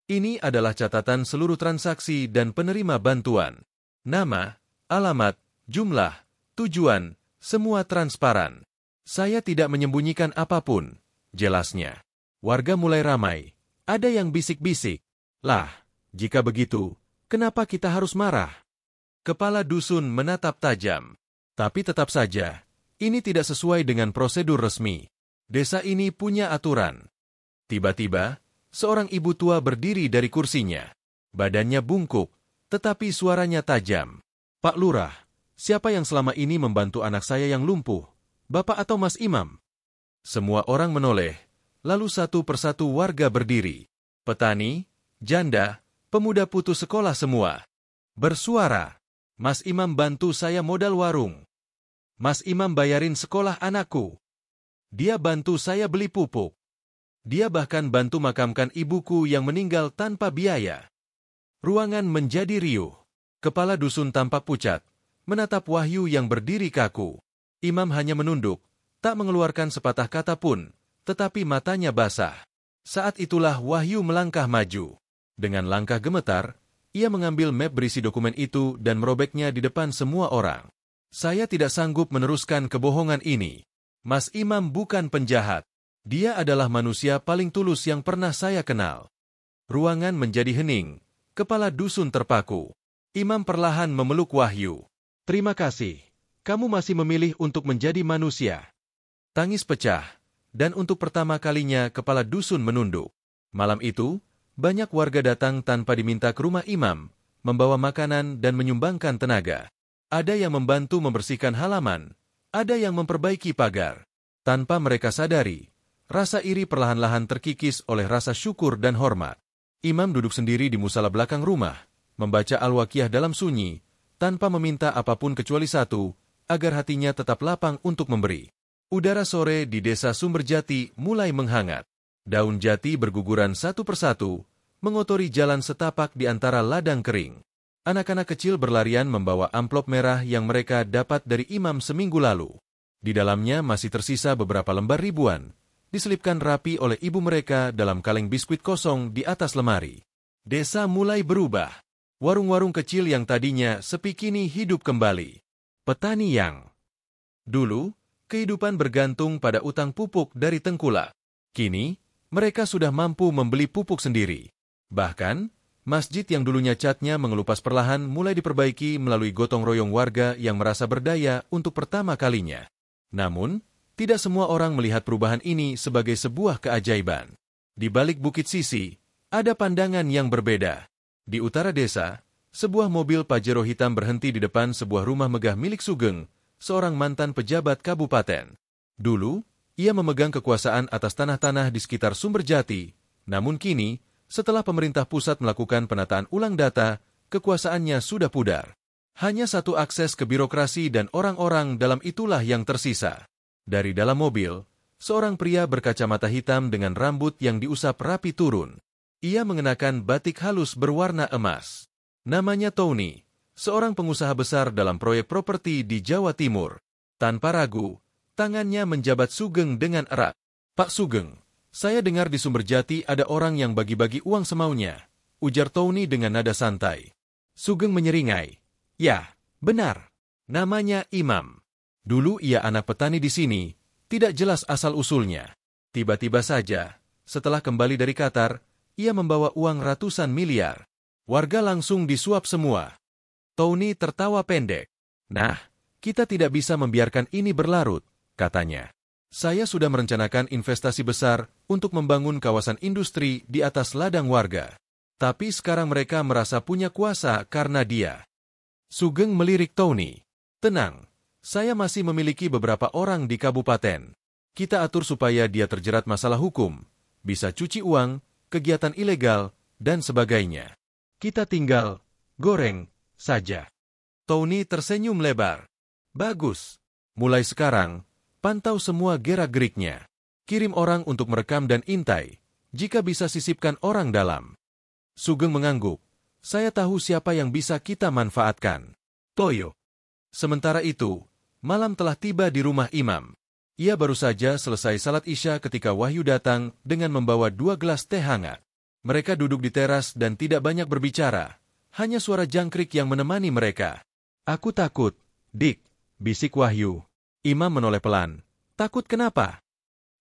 Ini adalah catatan seluruh transaksi dan penerima bantuan. Nama, alamat, jumlah, tujuan, semua transparan. "Saya tidak menyembunyikan apapun," jelasnya. Warga mulai ramai. Ada yang bisik-bisik, "Lah, jika begitu, kenapa kita harus marah?" Kepala dusun menatap tajam. Tapi tetap saja, ini tidak sesuai dengan prosedur resmi. Desa ini punya aturan. Tiba-tiba, seorang ibu tua berdiri dari kursinya. Badannya bungkuk, tetapi suaranya tajam. "Pak Lurah, siapa yang selama ini membantu anak saya yang lumpuh? Bapak atau Mas Imam?" Semua orang menoleh, lalu satu persatu warga berdiri. Petani, janda, pemuda putus sekolah semua bersuara. "Mas Imam bantu saya modal warung. Mas Imam bayarin sekolah anakku. Dia bantu saya beli pupuk. Dia bahkan bantu makamkan ibuku yang meninggal tanpa biaya." Ruangan menjadi riuh. Kepala dusun tampak pucat, menatap Wahyu yang berdiri kaku. Imam hanya menunduk, tak mengeluarkan sepatah kata pun, tetapi matanya basah. Saat itulah Wahyu melangkah maju. Dengan langkah gemetar, ia mengambil map berisi dokumen itu dan merobeknya di depan semua orang. Saya tidak sanggup meneruskan kebohongan ini. Mas Imam bukan penjahat. Dia adalah manusia paling tulus yang pernah saya kenal. Ruangan menjadi hening. Kepala dusun terpaku. Imam perlahan memeluk Wahyu. Terima kasih. Kamu masih memilih untuk menjadi manusia. Tangis pecah, dan untuk pertama kalinya kepala dusun menunduk. Malam itu, banyak warga datang tanpa diminta ke rumah Imam, membawa makanan dan menyumbangkan tenaga. Ada yang membantu membersihkan halaman, ada yang memperbaiki pagar. Tanpa mereka sadari, rasa iri perlahan-lahan terkikis oleh rasa syukur dan hormat. Imam duduk sendiri di musala belakang rumah, membaca Al-Waqiah dalam sunyi, tanpa meminta apapun kecuali satu, agar hatinya tetap lapang untuk memberi. Udara sore di desa Sumberjati mulai menghangat. Daun jati berguguran satu persatu, mengotori jalan setapak di antara ladang kering. Anak-anak kecil berlarian membawa amplop merah yang mereka dapat dari Imam seminggu lalu. Di dalamnya masih tersisa beberapa lembar ribuan, diselipkan rapi oleh ibu mereka dalam kaleng biskuit kosong di atas lemari. Desa mulai berubah. Warung-warung kecil yang tadinya sepi kini hidup kembali. Petani yang dulu, kehidupan bergantung pada utang pupuk dari tengkulak. Kini, mereka sudah mampu membeli pupuk sendiri. Bahkan, masjid yang dulunya catnya mengelupas perlahan mulai diperbaiki melalui gotong royong warga yang merasa berdaya untuk pertama kalinya. Namun, tidak semua orang melihat perubahan ini sebagai sebuah keajaiban. Di balik Bukit Sisi, ada pandangan yang berbeda. Di utara desa, sebuah mobil Pajero hitam berhenti di depan sebuah rumah megah milik Sugeng, seorang mantan pejabat kabupaten. Dulu, ia memegang kekuasaan atas tanah-tanah di sekitar Sumberjati, namun kini, setelah pemerintah pusat melakukan penataan ulang data, kekuasaannya sudah pudar. Hanya satu akses ke birokrasi dan orang-orang dalam itulah yang tersisa. Dari dalam mobil, seorang pria berkacamata hitam dengan rambut yang diusap rapi turun. Ia mengenakan batik halus berwarna emas. Namanya Tony, seorang pengusaha besar dalam proyek properti di Jawa Timur. Tanpa ragu, tangannya menjabat Sugeng dengan erat. Pak Sugeng, saya dengar di Sumberjati ada orang yang bagi-bagi uang semaunya, ujar Tony dengan nada santai. Sugeng menyeringai. Ya, benar. Namanya Imam. Dulu ia anak petani di sini, tidak jelas asal-usulnya. Tiba-tiba saja, setelah kembali dari Qatar, ia membawa uang ratusan miliar. Warga langsung disuap semua. Tony tertawa pendek. Nah, kita tidak bisa membiarkan ini berlarut, katanya. Saya sudah merencanakan investasi besar untuk membangun kawasan industri di atas ladang warga. Tapi sekarang mereka merasa punya kuasa karena dia. Sugeng melirik Tony. Tenang. Saya masih memiliki beberapa orang di kabupaten. Kita atur supaya dia terjerat masalah hukum, bisa cuci uang, kegiatan ilegal, dan sebagainya. Kita tinggal goreng saja. Tony tersenyum lebar. Bagus. Mulai sekarang, pantau semua gerak-geriknya. Kirim orang untuk merekam dan intai, jika bisa sisipkan orang dalam. Sugeng mengangguk. Saya tahu siapa yang bisa kita manfaatkan. Toyo. Sementara itu, malam telah tiba di rumah Imam. Ia baru saja selesai salat Isya ketika Wahyu datang dengan membawa 2 gelas teh hangat. Mereka duduk di teras dan tidak banyak berbicara. Hanya suara jangkrik yang menemani mereka. Aku takut, Dik, bisik Wahyu. Imam menoleh pelan. Takut kenapa?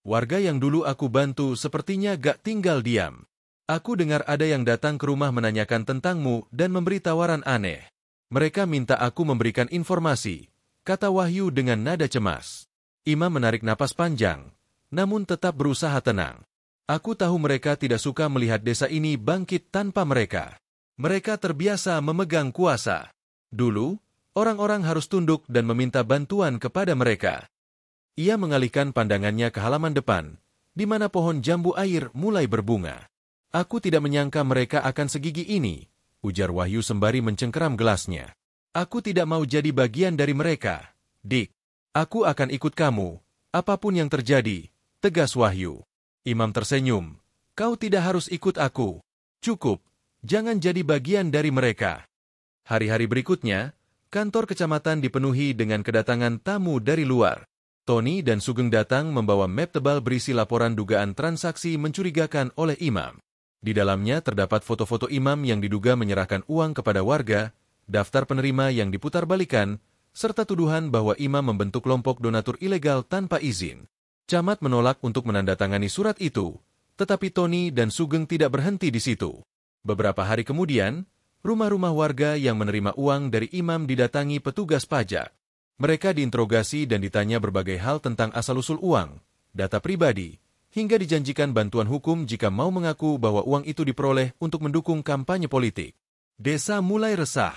Warga yang dulu aku bantu sepertinya gak tinggal diam. Aku dengar ada yang datang ke rumah menanyakan tentangmu dan memberi tawaran aneh. Mereka minta aku memberikan informasi, kata Wahyu dengan nada cemas. Imam menarik napas panjang, namun tetap berusaha tenang. Aku tahu mereka tidak suka melihat desa ini bangkit tanpa mereka. Mereka terbiasa memegang kuasa. Dulu, orang-orang harus tunduk dan meminta bantuan kepada mereka. Ia mengalihkan pandangannya ke halaman depan, di mana pohon jambu air mulai berbunga. Aku tidak menyangka mereka akan segigi ini, ujar Wahyu sembari mencengkeram gelasnya. Aku tidak mau jadi bagian dari mereka, Dik. Aku akan ikut kamu, apapun yang terjadi, tegas Wahyu. Imam tersenyum. Kau tidak harus ikut aku. Cukup, Jangan jadi bagian dari mereka. Hari-hari berikutnya, kantor kecamatan dipenuhi dengan kedatangan tamu dari luar. Tony dan Sugeng datang membawa map tebal berisi laporan dugaan transaksi mencurigakan oleh imam. Di dalamnya terdapat foto-foto imam yang diduga menyerahkan uang kepada warga, daftar penerima yang diputarbalikan, serta tuduhan bahwa imam membentuk kelompok donatur ilegal tanpa izin. Camat menolak untuk menandatangani surat itu, tetapi Tony dan Sugeng tidak berhenti di situ. Beberapa hari kemudian, rumah-rumah warga yang menerima uang dari imam didatangi petugas pajak. Mereka diinterogasi dan ditanya berbagai hal tentang asal-usul uang, data pribadi, hingga dijanjikan bantuan hukum jika mau mengaku bahwa uang itu diperoleh untuk mendukung kampanye politik. Desa mulai resah.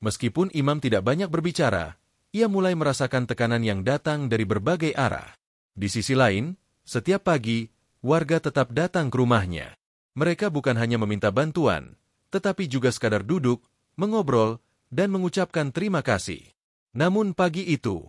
Meskipun imam tidak banyak berbicara, ia mulai merasakan tekanan yang datang dari berbagai arah. Di sisi lain, setiap pagi, warga tetap datang ke rumahnya. Mereka bukan hanya meminta bantuan, tetapi juga sekadar duduk, mengobrol, dan mengucapkan terima kasih. Namun pagi itu,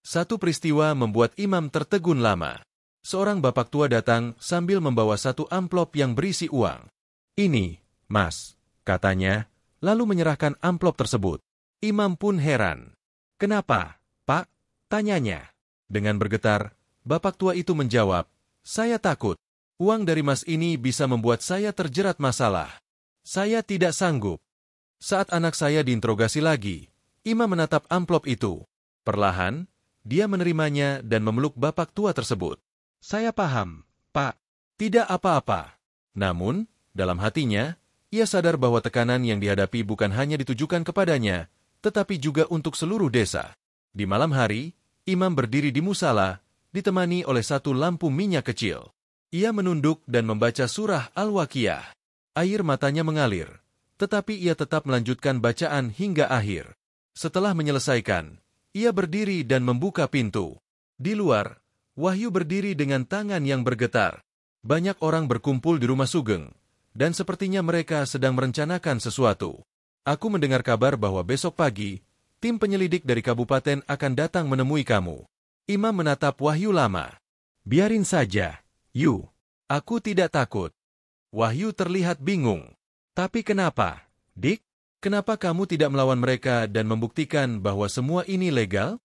satu peristiwa membuat imam tertegun lama. Seorang bapak tua datang sambil membawa satu amplop yang berisi uang. "Ini, Mas," katanya, lalu menyerahkan amplop tersebut. Imam pun heran. "Kenapa, Pak?" tanyanya. Dengan bergetar, bapak tua itu menjawab, "Saya takut. Uang dari Mas ini bisa membuat saya terjerat masalah. Saya tidak sanggup." Saat anak saya diinterogasi lagi, imam menatap amplop itu. Perlahan, dia menerimanya dan memeluk bapak tua tersebut. "Saya paham, Pak. Tidak apa-apa." Namun, dalam hatinya, ia sadar bahwa tekanan yang dihadapi bukan hanya ditujukan kepadanya, tetapi juga untuk seluruh desa. Di malam hari, imam berdiri di musala, ditemani oleh satu lampu minyak kecil. Ia menunduk dan membaca surah Al-Waqiah. Air matanya mengalir, tetapi ia tetap melanjutkan bacaan hingga akhir. Setelah menyelesaikan, ia berdiri dan membuka pintu. Di luar, Wahyu berdiri dengan tangan yang bergetar. Banyak orang berkumpul di rumah Sugeng, dan sepertinya mereka sedang merencanakan sesuatu. "Aku mendengar kabar bahwa besok pagi, tim penyelidik dari kabupaten akan datang menemui kamu." Imam menatap Wahyu lama. "Biarin saja, Yu. Aku tidak takut." Wahyu terlihat bingung. "Tapi kenapa, Dik? Kenapa kamu tidak melawan mereka dan membuktikan bahwa semua ini legal?"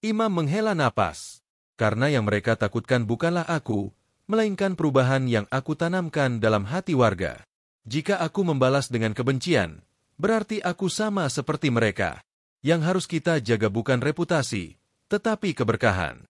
Imam menghela napas. "Karena yang mereka takutkan bukanlah aku, melainkan perubahan yang aku tanamkan dalam hati warga. Jika aku membalas dengan kebencian, berarti aku sama seperti mereka. Yang harus kita jaga bukan reputasi, tetapi keberkahan."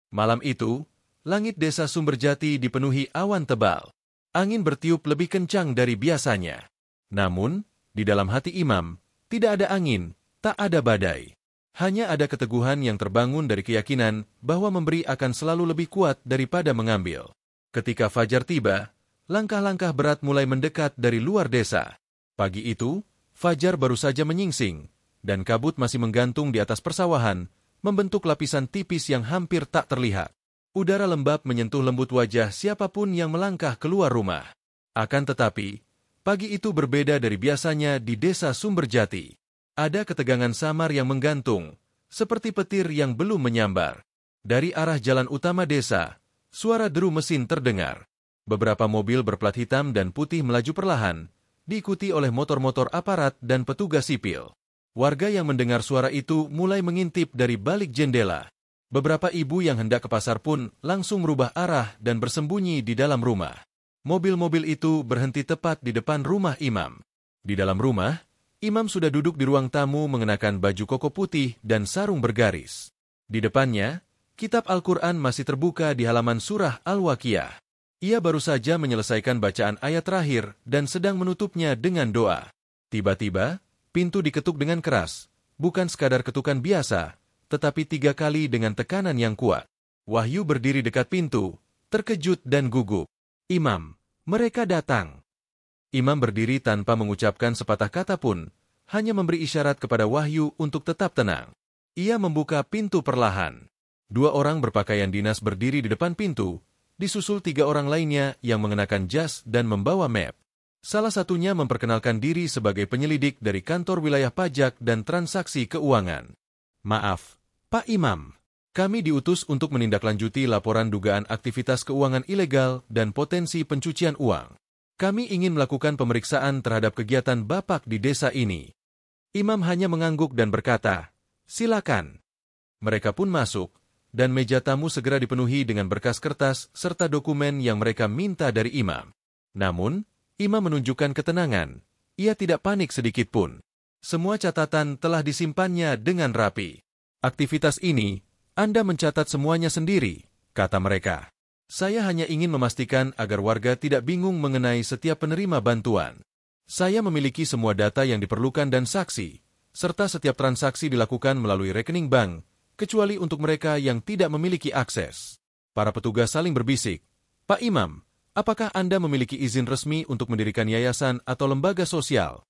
Malam itu, langit desa Sumberjati dipenuhi awan tebal. Angin bertiup lebih kencang dari biasanya. Namun, di dalam hati imam, tidak ada angin, tak ada badai. Hanya ada keteguhan yang terbangun dari keyakinan bahwa memberi akan selalu lebih kuat daripada mengambil. Ketika fajar tiba, langkah-langkah berat mulai mendekat dari luar desa. Pagi itu, fajar baru saja menyingsing, dan kabut masih menggantung di atas persawahan, membentuk lapisan tipis yang hampir tak terlihat. Udara lembab menyentuh lembut wajah siapapun yang melangkah keluar rumah. Akan tetapi, pagi itu berbeda dari biasanya di desa Sumberjati. Ada ketegangan samar yang menggantung, seperti petir yang belum menyambar. Dari arah jalan utama desa, suara deru mesin terdengar. Beberapa mobil berplat hitam dan putih melaju perlahan, diikuti oleh motor-motor aparat dan petugas sipil. Warga yang mendengar suara itu mulai mengintip dari balik jendela. Beberapa ibu yang hendak ke pasar pun langsung merubah arah dan bersembunyi di dalam rumah. Mobil-mobil itu berhenti tepat di depan rumah imam. Di dalam rumah, imam sudah duduk di ruang tamu mengenakan baju koko putih dan sarung bergaris. Di depannya, kitab Al-Quran masih terbuka di halaman surah Al-Waqiah. Ia baru saja menyelesaikan bacaan ayat terakhir dan sedang menutupnya dengan doa. Tiba-tiba, pintu diketuk dengan keras, bukan sekadar ketukan biasa, tetapi 3 kali dengan tekanan yang kuat. Wahyu berdiri dekat pintu, terkejut dan gugup. "Imam, mereka datang." Imam berdiri tanpa mengucapkan sepatah kata pun, hanya memberi isyarat kepada Wahyu untuk tetap tenang. Ia membuka pintu perlahan. 2 orang berpakaian dinas berdiri di depan pintu, disusul 3 orang lainnya yang mengenakan jas dan membawa map. Salah satunya memperkenalkan diri sebagai penyelidik dari kantor wilayah pajak dan transaksi keuangan. "Maaf, Pak Imam, kami diutus untuk menindaklanjuti laporan dugaan aktivitas keuangan ilegal dan potensi pencucian uang. Kami ingin melakukan pemeriksaan terhadap kegiatan Bapak di desa ini. Imam hanya mengangguk dan berkata, "Silakan." Mereka pun masuk, dan meja tamu segera dipenuhi dengan berkas kertas serta dokumen yang mereka minta dari imam. Namun, imam menunjukkan ketenangan. Ia tidak panik sedikit pun. Semua catatan telah disimpannya dengan rapi. "Aktivitas ini, Anda mencatat semuanya sendiri," kata mereka. "Saya hanya ingin memastikan agar warga tidak bingung mengenai setiap penerima bantuan. Saya memiliki semua data yang diperlukan dan saksi, serta setiap transaksi dilakukan melalui rekening bank, kecuali untuk mereka yang tidak memiliki akses." Para petugas saling berbisik. "Pak Imam, apakah Anda memiliki izin resmi untuk mendirikan yayasan atau lembaga sosial?"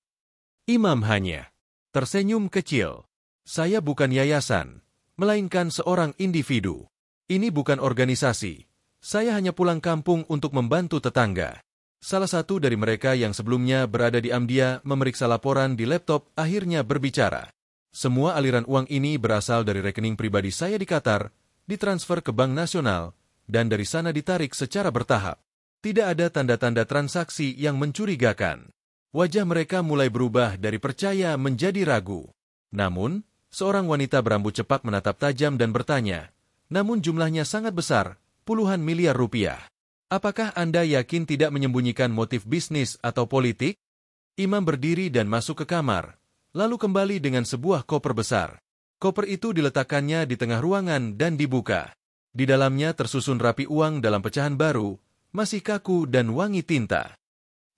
Imam hanya tersenyum kecil. "Saya bukan yayasan, melainkan seorang individu. Ini bukan organisasi. Saya hanya pulang kampung untuk membantu tetangga." Salah satu dari mereka yang sebelumnya berada di Amdia memeriksa laporan di laptop akhirnya berbicara. "Semua aliran uang ini berasal dari rekening pribadi saya di Qatar, ditransfer ke Bank Nasional, dan dari sana ditarik secara bertahap. Tidak ada tanda-tanda transaksi yang mencurigakan." Wajah mereka mulai berubah dari percaya menjadi ragu. Namun, seorang wanita berambut cepak menatap tajam dan bertanya, "Namun jumlahnya sangat besar, puluhan miliar rupiah. Apakah Anda yakin tidak menyembunyikan motif bisnis atau politik?" Imam berdiri dan masuk ke kamar, lalu kembali dengan sebuah koper besar. Koper itu diletakkannya di tengah ruangan dan dibuka. Di dalamnya tersusun rapi uang dalam pecahan baru, masih kaku dan wangi tinta.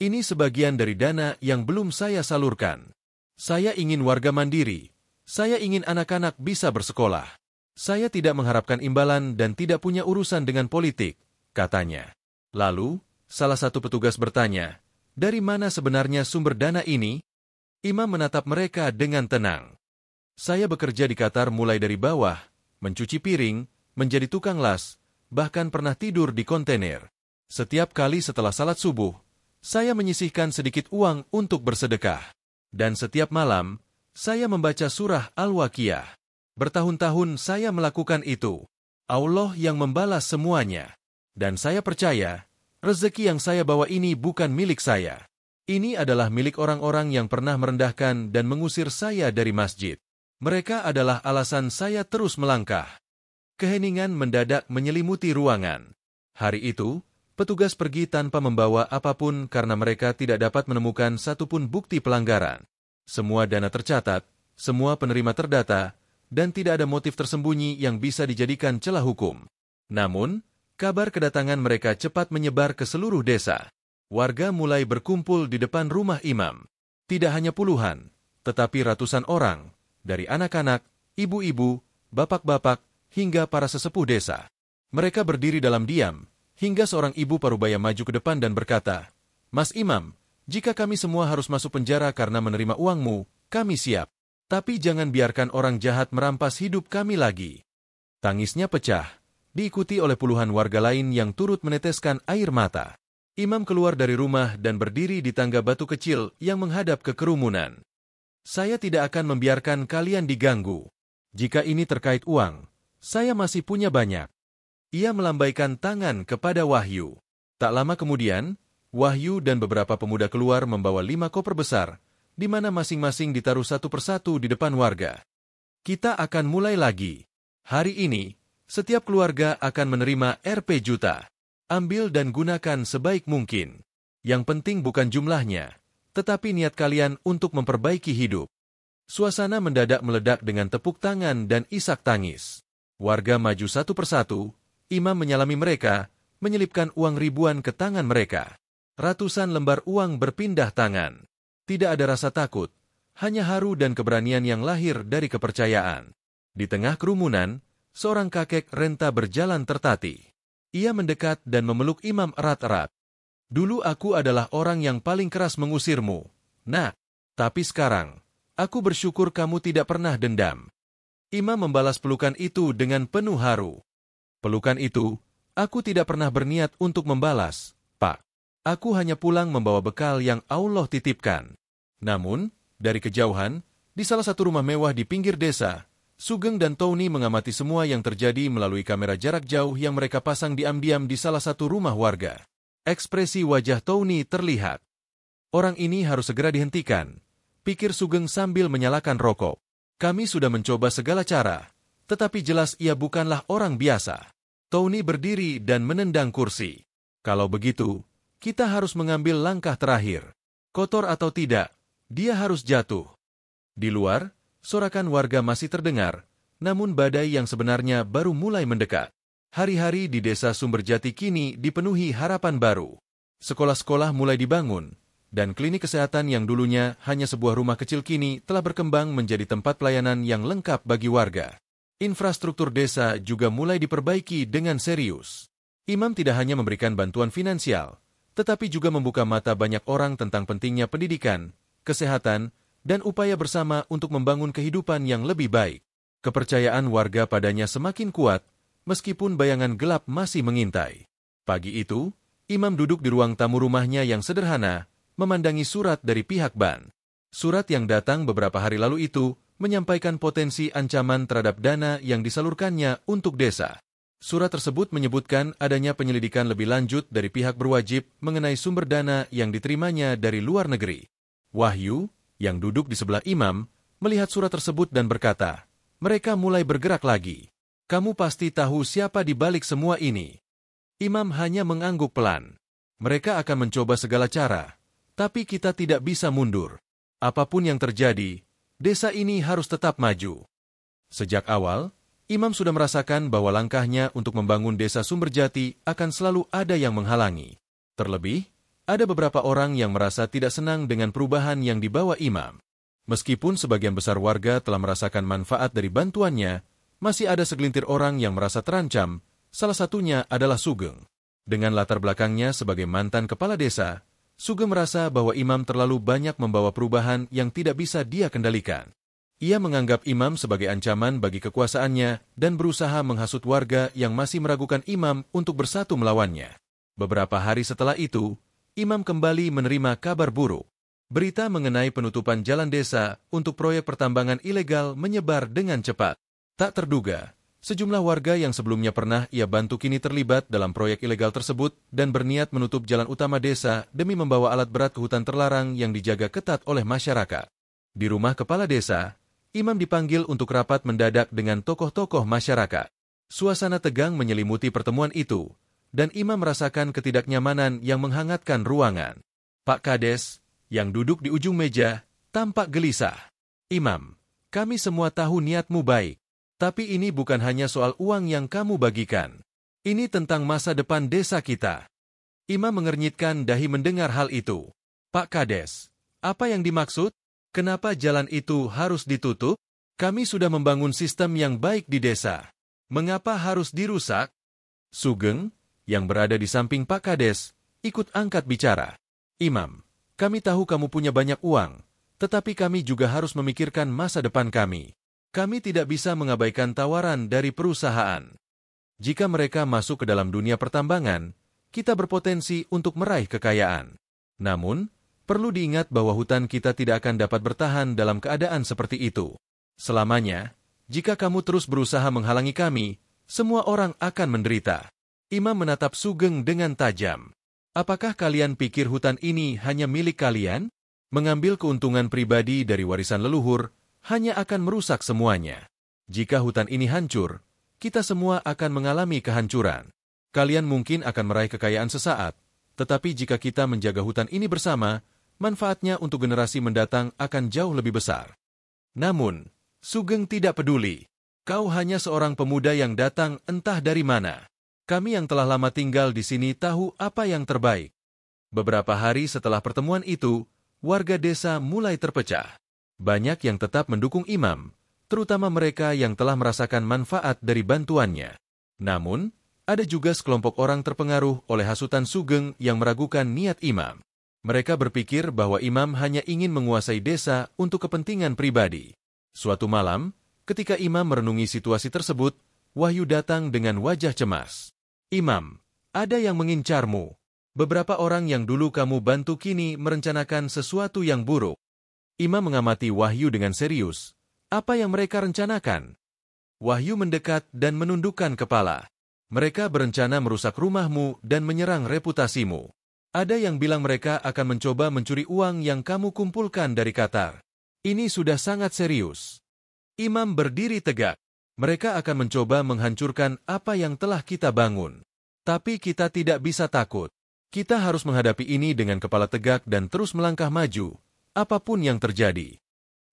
"Ini sebagian dari dana yang belum saya salurkan. Saya ingin warga mandiri. Saya ingin anak-anak bisa bersekolah. Saya tidak mengharapkan imbalan dan tidak punya urusan dengan politik," katanya. Lalu, salah satu petugas bertanya, "Dari mana sebenarnya sumber dana ini?" Imam menatap mereka dengan tenang. "Saya bekerja di Qatar mulai dari bawah, mencuci piring, menjadi tukang las, bahkan pernah tidur di kontainer. Setiap kali setelah salat subuh, saya menyisihkan sedikit uang untuk bersedekah. Dan setiap malam, saya membaca surah Al-Waqiah. Bertahun-tahun saya melakukan itu. Allah yang membalas semuanya. Dan saya percaya, rezeki yang saya bawa ini bukan milik saya. Ini adalah milik orang-orang yang pernah merendahkan dan mengusir saya dari masjid. Mereka adalah alasan saya terus melangkah." Keheningan mendadak menyelimuti ruangan. Hari itu, petugas pergi tanpa membawa apapun karena mereka tidak dapat menemukan satupun bukti pelanggaran. Semua dana tercatat, semua penerima terdata, dan tidak ada motif tersembunyi yang bisa dijadikan celah hukum. Namun, kabar kedatangan mereka cepat menyebar ke seluruh desa. Warga mulai berkumpul di depan rumah imam. Tidak hanya puluhan, tetapi ratusan orang, dari anak-anak, ibu-ibu, bapak-bapak, hingga para sesepuh desa. Mereka berdiri dalam diam, hingga seorang ibu parubaya maju ke depan dan berkata, "Mas Imam, jika kami semua harus masuk penjara karena menerima uangmu, kami siap. Tapi jangan biarkan orang jahat merampas hidup kami lagi." Tangisnya pecah, diikuti oleh puluhan warga lain yang turut meneteskan air mata. Imam keluar dari rumah dan berdiri di tangga batu kecil yang menghadap ke kerumunan. "Saya tidak akan membiarkan kalian diganggu. Jika ini terkait uang, saya masih punya banyak." Ia melambaikan tangan kepada Wahyu. Tak lama kemudian, Wahyu dan beberapa pemuda keluar membawa 5 koper besar, di mana masing-masing ditaruh satu persatu di depan warga. "Kita akan mulai lagi. Hari ini, setiap keluarga akan menerima Rp juta. Ambil dan gunakan sebaik mungkin. Yang penting bukan jumlahnya, tetapi niat kalian untuk memperbaiki hidup." Suasana mendadak meledak dengan tepuk tangan dan isak tangis. Warga maju satu persatu. Imam menyalami mereka, menyelipkan uang ribuan ke tangan mereka. Ratusan lembar uang berpindah tangan. Tidak ada rasa takut, hanya haru dan keberanian yang lahir dari kepercayaan. Di tengah kerumunan, seorang kakek renta berjalan tertatih. Ia mendekat dan memeluk Imam erat-erat. "Dulu aku adalah orang yang paling keras mengusirmu, Nak. Tapi sekarang, aku bersyukur kamu tidak pernah dendam." Imam membalas pelukan itu dengan penuh haru. "Pelukan itu, aku tidak pernah berniat untuk membalas, Pak. Aku hanya pulang membawa bekal yang Allah titipkan." Namun, dari kejauhan, di salah satu rumah mewah di pinggir desa, Sugeng dan Tony mengamati semua yang terjadi melalui kamera jarak jauh yang mereka pasang diam-diam di salah satu rumah warga. Ekspresi wajah Tony terlihat. Orang ini harus segera dihentikan, pikir Sugeng sambil menyalakan rokok. Kami sudah mencoba segala cara, tetapi jelas ia bukanlah orang biasa. Tony berdiri dan menendang kursi. Kalau begitu, kita harus mengambil langkah terakhir. Kotor atau tidak, dia harus jatuh. Di luar, sorakan warga masih terdengar, namun badai yang sebenarnya baru mulai mendekat. Hari-hari di desa Sumberjati kini dipenuhi harapan baru. Sekolah-sekolah mulai dibangun, dan klinik kesehatan yang dulunya hanya sebuah rumah kecil kini telah berkembang menjadi tempat pelayanan yang lengkap bagi warga. Infrastruktur desa juga mulai diperbaiki dengan serius. Imam tidak hanya memberikan bantuan finansial, tetapi juga membuka mata banyak orang tentang pentingnya pendidikan, kesehatan, dan upaya bersama untuk membangun kehidupan yang lebih baik. Kepercayaan warga padanya semakin kuat, meskipun bayangan gelap masih mengintai. Pagi itu, Imam duduk di ruang tamu rumahnya yang sederhana, memandangi surat dari pihak BAN. Surat yang datang beberapa hari lalu itu menyampaikan potensi ancaman terhadap dana yang disalurkannya untuk desa. Surat tersebut menyebutkan adanya penyelidikan lebih lanjut dari pihak berwajib mengenai sumber dana yang diterimanya dari luar negeri. Wahyu, yang duduk di sebelah Imam, melihat surat tersebut dan berkata, "Mereka mulai bergerak lagi. Kamu pasti tahu siapa di balik semua ini." Imam hanya mengangguk pelan. "Mereka akan mencoba segala cara, tapi kita tidak bisa mundur. Apapun yang terjadi, desa ini harus tetap maju." Sejak awal, Imam sudah merasakan bahwa langkahnya untuk membangun desa Sumberjati akan selalu ada yang menghalangi. Terlebih, ada beberapa orang yang merasa tidak senang dengan perubahan yang dibawa Imam. Meskipun sebagian besar warga telah merasakan manfaat dari bantuannya, masih ada segelintir orang yang merasa terancam, salah satunya adalah Sugeng. Dengan latar belakangnya sebagai mantan kepala desa, Sugeng merasa bahwa Imam terlalu banyak membawa perubahan yang tidak bisa dia kendalikan. Ia menganggap Imam sebagai ancaman bagi kekuasaannya dan berusaha menghasut warga yang masih meragukan Imam untuk bersatu melawannya. Beberapa hari setelah itu, Imam kembali menerima kabar buruk. Berita mengenai penutupan jalan desa untuk proyek pertambangan ilegal menyebar dengan cepat. Tak terduga, sejumlah warga yang sebelumnya pernah ia bantu kini terlibat dalam proyek ilegal tersebut dan berniat menutup jalan utama desa demi membawa alat berat ke hutan terlarang yang dijaga ketat oleh masyarakat. Di rumah kepala desa, Imam dipanggil untuk rapat mendadak dengan tokoh-tokoh masyarakat. Suasana tegang menyelimuti pertemuan itu, dan Imam merasakan ketidaknyamanan yang menghangatkan ruangan. Pak Kades, yang duduk di ujung meja, tampak gelisah. "Imam, kami semua tahu niatmu baik, tapi ini bukan hanya soal uang yang kamu bagikan. Ini tentang masa depan desa kita." Imam mengernyitkan dahi mendengar hal itu. "Pak Kades, apa yang dimaksud? Kenapa jalan itu harus ditutup? Kami sudah membangun sistem yang baik di desa. Mengapa harus dirusak?" Sugeng, yang berada di samping Pak Kades, ikut angkat bicara. "Imam, kami tahu kamu punya banyak uang, tetapi kami juga harus memikirkan masa depan kami. Kami tidak bisa mengabaikan tawaran dari perusahaan. Jika mereka masuk ke dalam dunia pertambangan, kita berpotensi untuk meraih kekayaan. Namun, perlu diingat bahwa hutan kita tidak akan dapat bertahan dalam keadaan seperti itu. Selamanya, jika kamu terus berusaha menghalangi kami, semua orang akan menderita." Imam menatap Sugeng dengan tajam. "Apakah kalian pikir hutan ini hanya milik kalian? Mengambil keuntungan pribadi dari warisan leluhur hanya akan merusak semuanya. Jika hutan ini hancur, kita semua akan mengalami kehancuran. Kalian mungkin akan meraih kekayaan sesaat, tetapi jika kita menjaga hutan ini bersama, manfaatnya untuk generasi mendatang akan jauh lebih besar." Namun, Sugeng tidak peduli. "Kau hanya seorang pemuda yang datang entah dari mana. Kami yang telah lama tinggal di sini tahu apa yang terbaik." Beberapa hari setelah pertemuan itu, warga desa mulai terpecah. Banyak yang tetap mendukung Imam, terutama mereka yang telah merasakan manfaat dari bantuannya. Namun, ada juga sekelompok orang terpengaruh oleh hasutan Sugeng yang meragukan niat Imam. Mereka berpikir bahwa Imam hanya ingin menguasai desa untuk kepentingan pribadi. Suatu malam, ketika Imam merenungi situasi tersebut, Wahyu datang dengan wajah cemas. "Imam, ada yang mengincarmu. Beberapa orang yang dulu kamu bantu kini merencanakan sesuatu yang buruk." Imam mengamati Wahyu dengan serius. "Apa yang mereka rencanakan?" Wahyu mendekat dan menundukkan kepala. "Mereka berencana merusak rumahmu dan menyerang reputasimu." Ada yang bilang mereka akan mencoba mencuri uang yang kamu kumpulkan dari Qatar. Ini sudah sangat serius. Imam berdiri tegak. Mereka akan mencoba menghancurkan apa yang telah kita bangun. Tapi kita tidak bisa takut. Kita harus menghadapi ini dengan kepala tegak dan terus melangkah maju, apapun yang terjadi.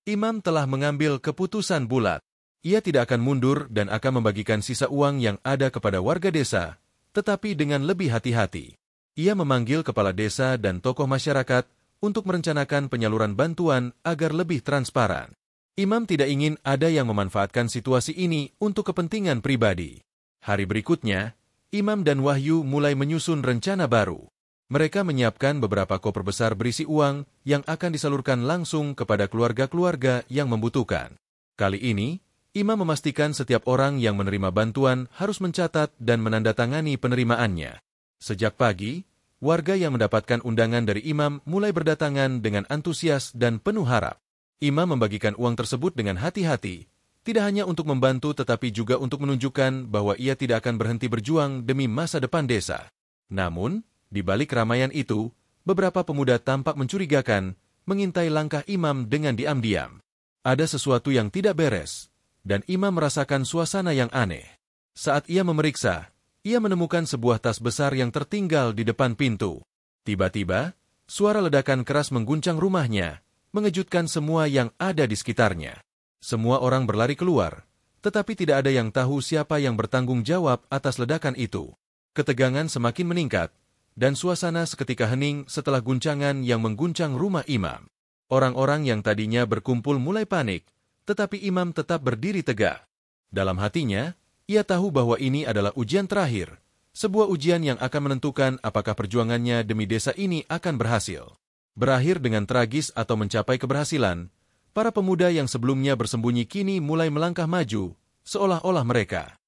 Imam telah mengambil keputusan bulat. Ia tidak akan mundur dan akan membagikan sisa uang yang ada kepada warga desa, tetapi dengan lebih hati-hati. Ia memanggil kepala desa dan tokoh masyarakat untuk merencanakan penyaluran bantuan agar lebih transparan. Imam tidak ingin ada yang memanfaatkan situasi ini untuk kepentingan pribadi. Hari berikutnya, Imam dan Wahyu mulai menyusun rencana baru. Mereka menyiapkan beberapa koper besar berisi uang yang akan disalurkan langsung kepada keluarga-keluarga yang membutuhkan. Kali ini, Imam memastikan setiap orang yang menerima bantuan harus mencatat dan menandatangani penerimaannya. Sejak pagi, warga yang mendapatkan undangan dari Imam mulai berdatangan dengan antusias dan penuh harap. Imam membagikan uang tersebut dengan hati-hati, tidak hanya untuk membantu tetapi juga untuk menunjukkan bahwa ia tidak akan berhenti berjuang demi masa depan desa. Namun, di balik keramaian itu, beberapa pemuda tampak mencurigakan, mengintai langkah Imam dengan diam-diam. Ada sesuatu yang tidak beres, dan Imam merasakan suasana yang aneh. Saat ia memeriksa, ia menemukan sebuah tas besar yang tertinggal di depan pintu. Tiba-tiba, suara ledakan keras mengguncang rumahnya, mengejutkan semua yang ada di sekitarnya. Semua orang berlari keluar, tetapi tidak ada yang tahu siapa yang bertanggung jawab atas ledakan itu. Ketegangan semakin meningkat, dan suasana seketika hening setelah guncangan yang mengguncang rumah Imam. Orang-orang yang tadinya berkumpul mulai panik, tetapi Imam tetap berdiri tegak. Dalam hatinya, ia tahu bahwa ini adalah ujian terakhir, sebuah ujian yang akan menentukan apakah perjuangannya demi desa ini akan berhasil. Berakhir dengan tragis atau mencapai keberhasilan, para pemuda yang sebelumnya bersembunyi kini mulai melangkah maju, seolah-olah mereka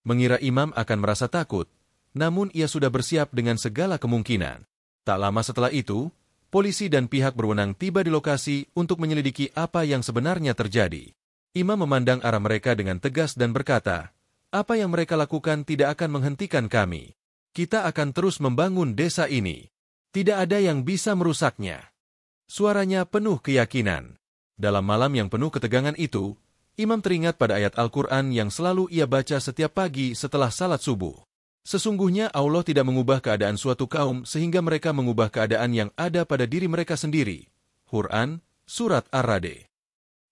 mengira Imam akan merasa takut, namun ia sudah bersiap dengan segala kemungkinan. Tak lama setelah itu, polisi dan pihak berwenang tiba di lokasi untuk menyelidiki apa yang sebenarnya terjadi. Imam memandang arah mereka dengan tegas dan berkata, "Apa yang mereka lakukan tidak akan menghentikan kami. Kita akan terus membangun desa ini. Tidak ada yang bisa merusaknya." Suaranya penuh keyakinan. Dalam malam yang penuh ketegangan itu, Imam teringat pada ayat Al-Quran yang selalu ia baca setiap pagi setelah salat subuh. Sesungguhnya Allah tidak mengubah keadaan suatu kaum sehingga mereka mengubah keadaan yang ada pada diri mereka sendiri. Quran, Surat Ar-Ra'd.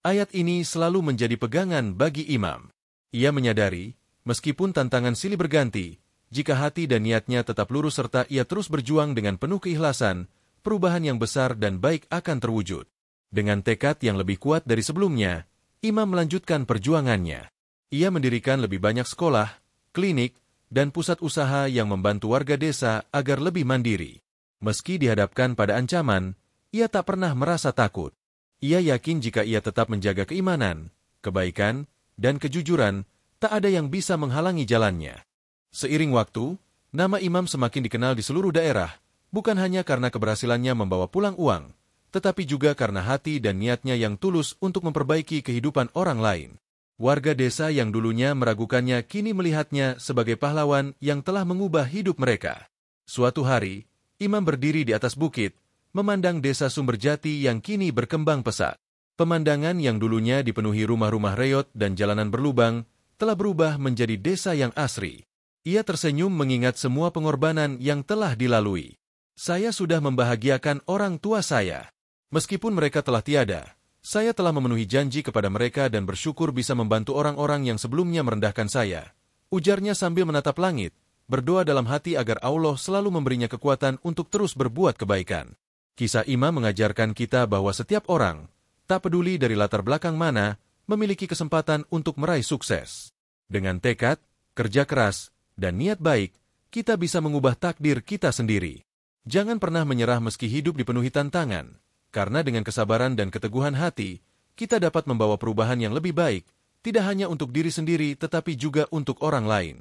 Ayat ini selalu menjadi pegangan bagi Imam. Ia menyadari, meskipun tantangan silih berganti, jika hati dan niatnya tetap lurus serta ia terus berjuang dengan penuh keikhlasan, perubahan yang besar dan baik akan terwujud. Dengan tekad yang lebih kuat dari sebelumnya, Imam melanjutkan perjuangannya. Ia mendirikan lebih banyak sekolah, klinik, dan pusat usaha yang membantu warga desa agar lebih mandiri. Meski dihadapkan pada ancaman, ia tak pernah merasa takut. Ia yakin jika ia tetap menjaga keimanan, kebaikan, dan kejujuran, tak ada yang bisa menghalangi jalannya. Seiring waktu, nama Imam semakin dikenal di seluruh daerah, bukan hanya karena keberhasilannya membawa pulang uang, tetapi juga karena hati dan niatnya yang tulus untuk memperbaiki kehidupan orang lain. Warga desa yang dulunya meragukannya kini melihatnya sebagai pahlawan yang telah mengubah hidup mereka. Suatu hari, Imam berdiri di atas bukit, memandang desa Sumberjati yang kini berkembang pesat. Pemandangan yang dulunya dipenuhi rumah-rumah reot dan jalanan berlubang, telah berubah menjadi desa yang asri. Ia tersenyum mengingat semua pengorbanan yang telah dilalui. Saya sudah membahagiakan orang tua saya. Meskipun mereka telah tiada, saya telah memenuhi janji kepada mereka dan bersyukur bisa membantu orang-orang yang sebelumnya merendahkan saya. Ujarnya sambil menatap langit, berdoa dalam hati agar Allah selalu memberinya kekuatan untuk terus berbuat kebaikan. Kisah Imam mengajarkan kita bahwa setiap orang, tak peduli dari latar belakang mana, memiliki kesempatan untuk meraih sukses. Dengan tekad, kerja keras, dan niat baik, kita bisa mengubah takdir kita sendiri. Jangan pernah menyerah meski hidup dipenuhi tantangan. Karena dengan kesabaran dan keteguhan hati, kita dapat membawa perubahan yang lebih baik, tidak hanya untuk diri sendiri tetapi juga untuk orang lain.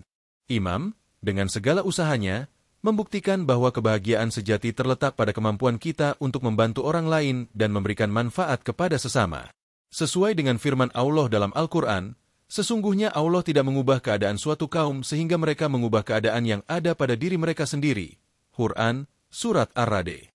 Imam, dengan segala usahanya, membuktikan bahwa kebahagiaan sejati terletak pada kemampuan kita untuk membantu orang lain dan memberikan manfaat kepada sesama. Sesuai dengan firman Allah dalam Al-Quran, sesungguhnya Allah tidak mengubah keadaan suatu kaum sehingga mereka mengubah keadaan yang ada pada diri mereka sendiri. Quran, Surat Ar-Ra'd.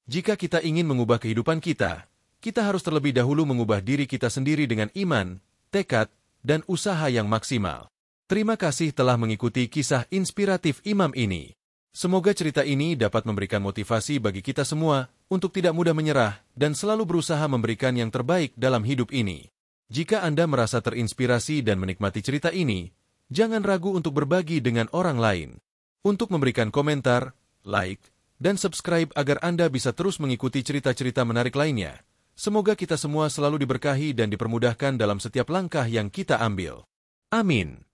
Jika kita ingin mengubah kehidupan kita harus terlebih dahulu mengubah diri kita sendiri dengan iman, tekad, dan usaha yang maksimal. Terima kasih telah mengikuti kisah inspiratif Imam ini. Semoga cerita ini dapat memberikan motivasi bagi kita semua untuk tidak mudah menyerah dan selalu berusaha memberikan yang terbaik dalam hidup ini. Jika Anda merasa terinspirasi dan menikmati cerita ini, jangan ragu untuk berbagi dengan orang lain. Untuk memberikan komentar, like, dan subscribe agar Anda bisa terus mengikuti cerita-cerita menarik lainnya. Semoga kita semua selalu diberkahi dan dipermudahkan dalam setiap langkah yang kita ambil. Amin.